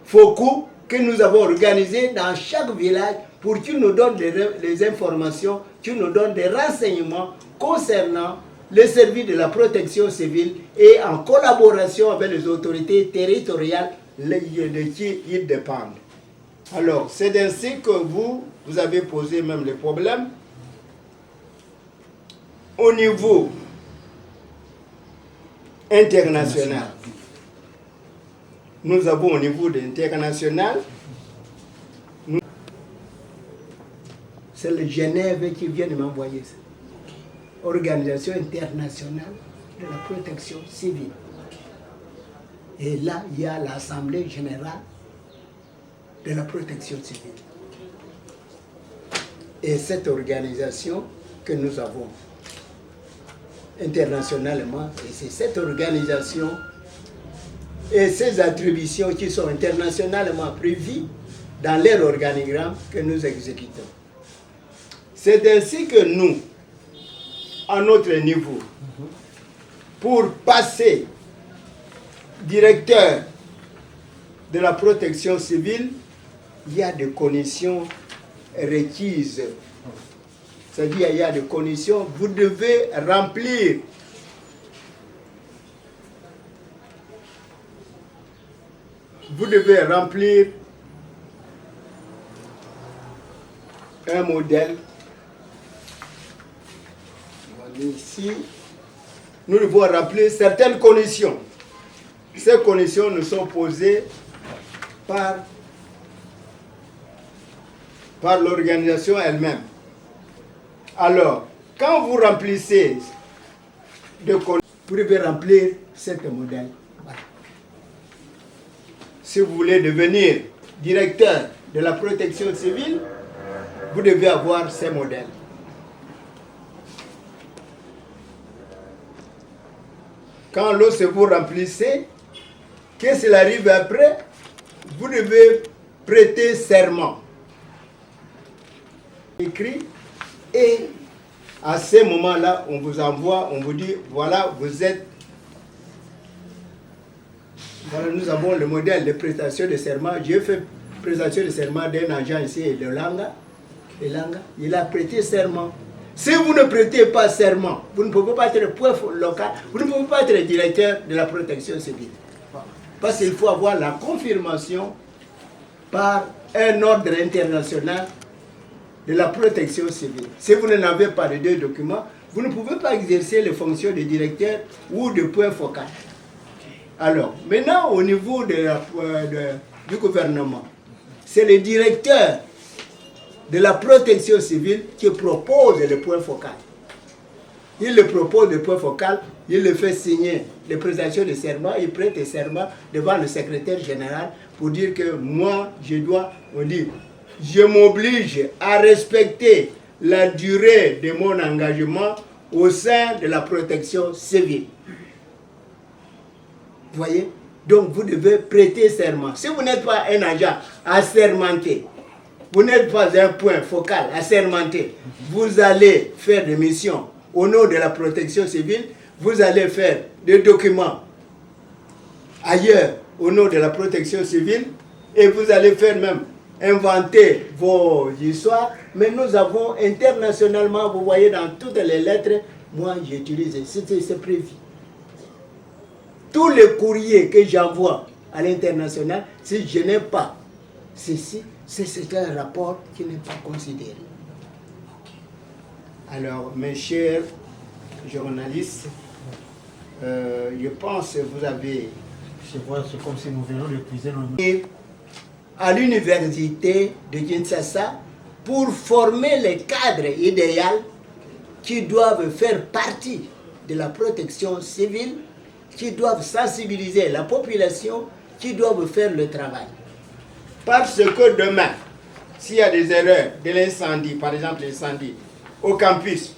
focaux que nous avons organisés dans chaque village pour qu'ils nous donnent des informations, qu'ils nous donnent des renseignements concernant les services de la protection civile et en collaboration avec les autorités territoriales de qui ils dépendent. Alors, c'est ainsi que vous avez posé même les problèmes. Au niveau international, nous avons au niveau international, c'est le Genève qui vient de m'envoyer ça. Organisation internationale de la protection civile. Et là, il y a l'Assemblée générale de la protection civile. Et cette organisation que nous avons internationalement, et c'est cette organisation et ces attributions qui sont internationalement prévues dans leur organigramme que nous exécutons. C'est ainsi que nous, à notre niveau, pour passer directeur de la protection civile, il y a des conditions requises. C'est-à-dire il y a des conditions, vous devez remplir un modèle. Ici, nous devons remplir certaines conditions. Ces conditions nous sont posées par l'organisation elle-même. Alors, quand vous remplissez de conditions, vous devez remplir ce modèle. Voilà. Si vous voulez devenir directeur de la protection civile, vous devez avoir ces modèles. Quand lorsque vous remplissez, qu'est-ce qu'il arrive après? Vous devez prêter serment. Écrit, et à ce moment-là, on vous envoie, on vous dit, voilà, vous êtes... Voilà, nous avons le modèle de prestation de serment. J'ai fait prestation de serment d'un agent ici de Langa. Il a prêté serment. Si vous ne prêtez pas serment, vous ne pouvez pas être point local, vous ne pouvez pas être directeur de la protection civile. Parce qu'il faut avoir la confirmation par un ordre international de la protection civile. Si vous n'avez pas de deux documents, vous ne pouvez pas exercer les fonctions de directeur ou de point focal. Alors, maintenant, au niveau du gouvernement, c'est le directeur de la protection civile qui propose le point focal. Il le propose le point focal, il le fait signer les prestations de serment, il prête le serment devant le secrétaire général pour dire que moi, je m'oblige à respecter la durée de mon engagement au sein de la protection civile. Vous voyez? Donc vous devez prêter serment. Si vous n'êtes pas un agent assermenté, vous n'êtes pas un point focal assermenté, vous allez faire des missions au nom de la protection civile, vous allez faire des documents ailleurs au nom de la protection civile et vous allez faire même inventé vos histoires, mais nous avons internationalement, vous voyez dans toutes les lettres, moi j'utilise, c'est prévu. Tous les courriers que j'envoie à l'international, si je n'ai pas ceci, c'est un rapport qui n'est pas considéré. Alors, mes chers journalistes, je pense que vous avez... Je vois, c'est comme si nous venons de puiser nos... Et à l'université de Kinshasa pour former les cadres idéaux qui doivent faire partie de la protection civile, qui doivent sensibiliser la population, qui doivent faire le travail. Parce que demain, s'il y a des erreurs de l'incendie, par exemple l'incendie au campus,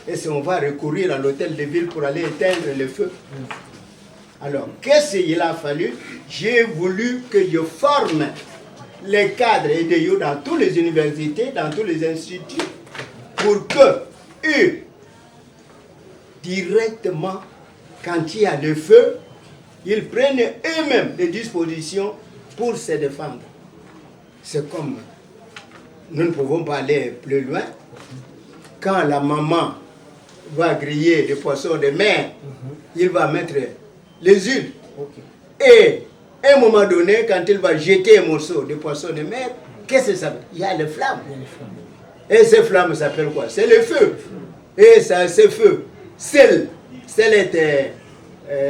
et si on va recourir à l'hôtel de ville pour aller éteindre le feu, alors qu'est-ce qu'il a fallu? J'ai voulu que je forme les cadres idéaux dans toutes les universités, dans tous les instituts, pour que eux, directement, quand il y a le feu, ils prennent eux-mêmes des dispositions pour se défendre. C'est comme, nous ne pouvons pas aller plus loin. Quand la maman va griller des poissons de mer, il va mettre les huiles. Et à un moment donné, quand il va jeter un morceau de poisson de mer, qu'est-ce que ça veut? Il y a les flammes. Et ces flammes s'appellent quoi? C'est le feu. Et ça, ce feu, celle est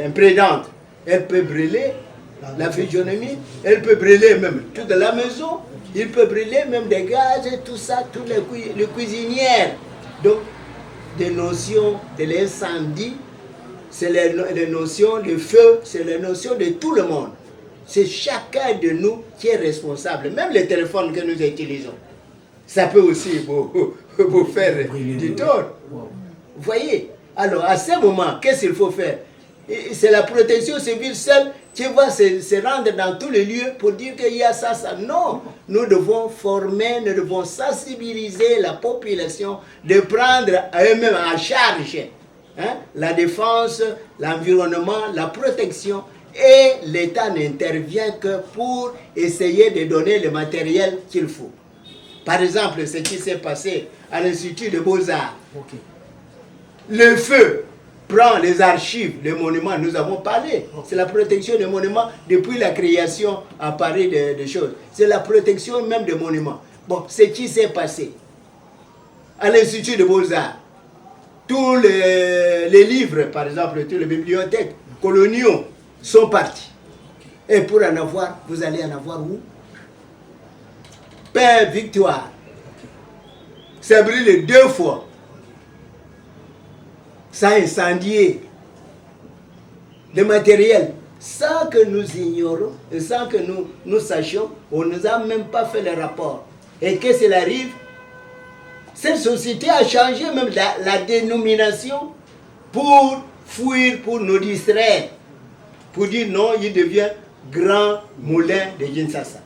imprégnante, elle peut brûler la physionomie, elle peut brûler même toute la maison, il peut brûler même des gaz et tout ça, toutes les cuisinières. Donc, des notions de l'incendie, c'est les notions de feu, c'est les notions de tout le monde. C'est chacun de nous qui est responsable. Même les téléphones que nous utilisons, ça peut aussi vous faire du tort. Vous voyez? Alors, à ce moment, qu'est-ce qu'il faut faire? C'est la protection civile seule qui va se rendre dans tous les lieux pour dire qu'il y a ça, ça. Non, nous devons former, nous devons sensibiliser la population de prendre à eux-mêmes en charge la défense, l'environnement, la protection. Et l'État n'intervient que pour essayer de donner le matériel qu'il faut. Par exemple, ce qui s'est passé à l'Institut de Beaux-Arts. Le feu prend les archives, les monuments, nous avons parlé. C'est la protection des monuments depuis la création à Paris des choses. C'est la protection même des monuments. Bon, ce qui s'est passé à l'Institut de Beaux-Arts, tous les livres, par exemple, toutes les bibliothèques coloniaux sont partis. Et pour en avoir, vous allez en avoir où? Père Victoire. Ça brûle 2 fois. Ça a incendié le matériel sans que nous ignorions et sans que nous sachions. On ne nous a même pas fait le rapport. Et qu'est-ce qu'il arrive? Cette société a changé même la dénomination pour fuir, pour nous distraire. Pour dire non, il devient Grand Moulin de Kinshasa.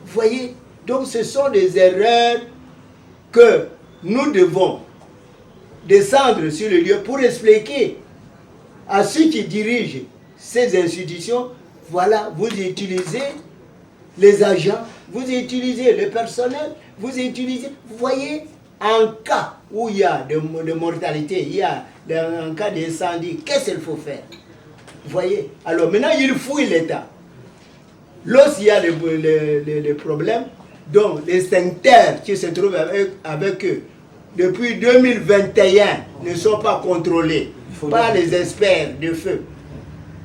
Vous voyez? Donc ce sont des erreurs que nous devons descendre sur le lieu pour expliquer à ceux qui dirigent ces institutions, voilà, vous utilisez les agents, vous utilisez le personnel, vous utilisez, vous voyez, en cas où il y a de mortalité, il y a un cas d'incendie, qu'est-ce qu'il faut faire? Vous voyez? Alors maintenant, il fouille l'État. Lorsqu'il y a des problèmes, donc les extincteurs qui se trouvent avec eux, depuis 2021, ne sont pas contrôlés par les experts de feu.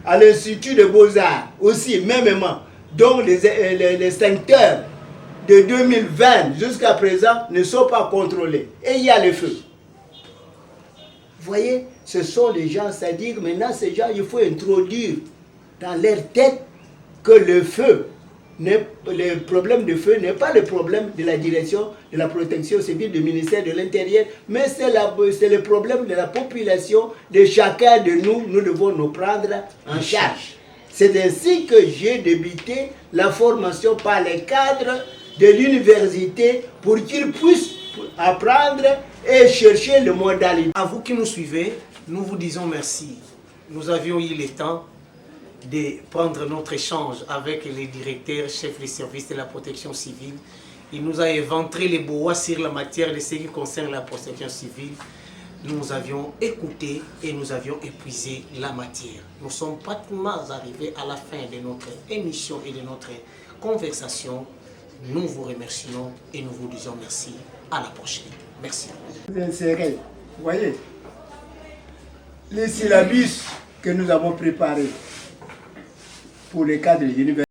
À l'Institut de Beaux-Arts aussi, mêmement, donc les extincteurs de 2020 jusqu'à présent ne sont pas contrôlés. Et il y a le feu. Vous voyez, ce sont les gens, c'est-à-dire maintenant ces gens, il faut introduire dans leur tête que le feu, le problème de feu n'est pas le problème de la direction de la protection civile du ministère de l'Intérieur, mais c'est le problème de la population, de chacun de nous, nous devons nous prendre en charge. C'est ainsi que j'ai débuté la formation par les cadres de l'université pour qu'ils puissent apprendre et chercher le modalité. À vous qui nous suivez, nous vous disons merci. Nous avions eu le temps de prendre notre échange avec les directeurs, chefs des services de la protection civile. Il nous a éventré les bois sur la matière de ce qui concerne la protection civile. Nous avions écouté et nous avions épuisé la matière. Nous sommes pratiquement arrivés à la fin de notre émission et de notre conversation. Nous vous remercions et nous vous disons merci. À la prochaine. Merci. Vous voyez, les syllabus que nous avons préparés pour les cadres de l'université.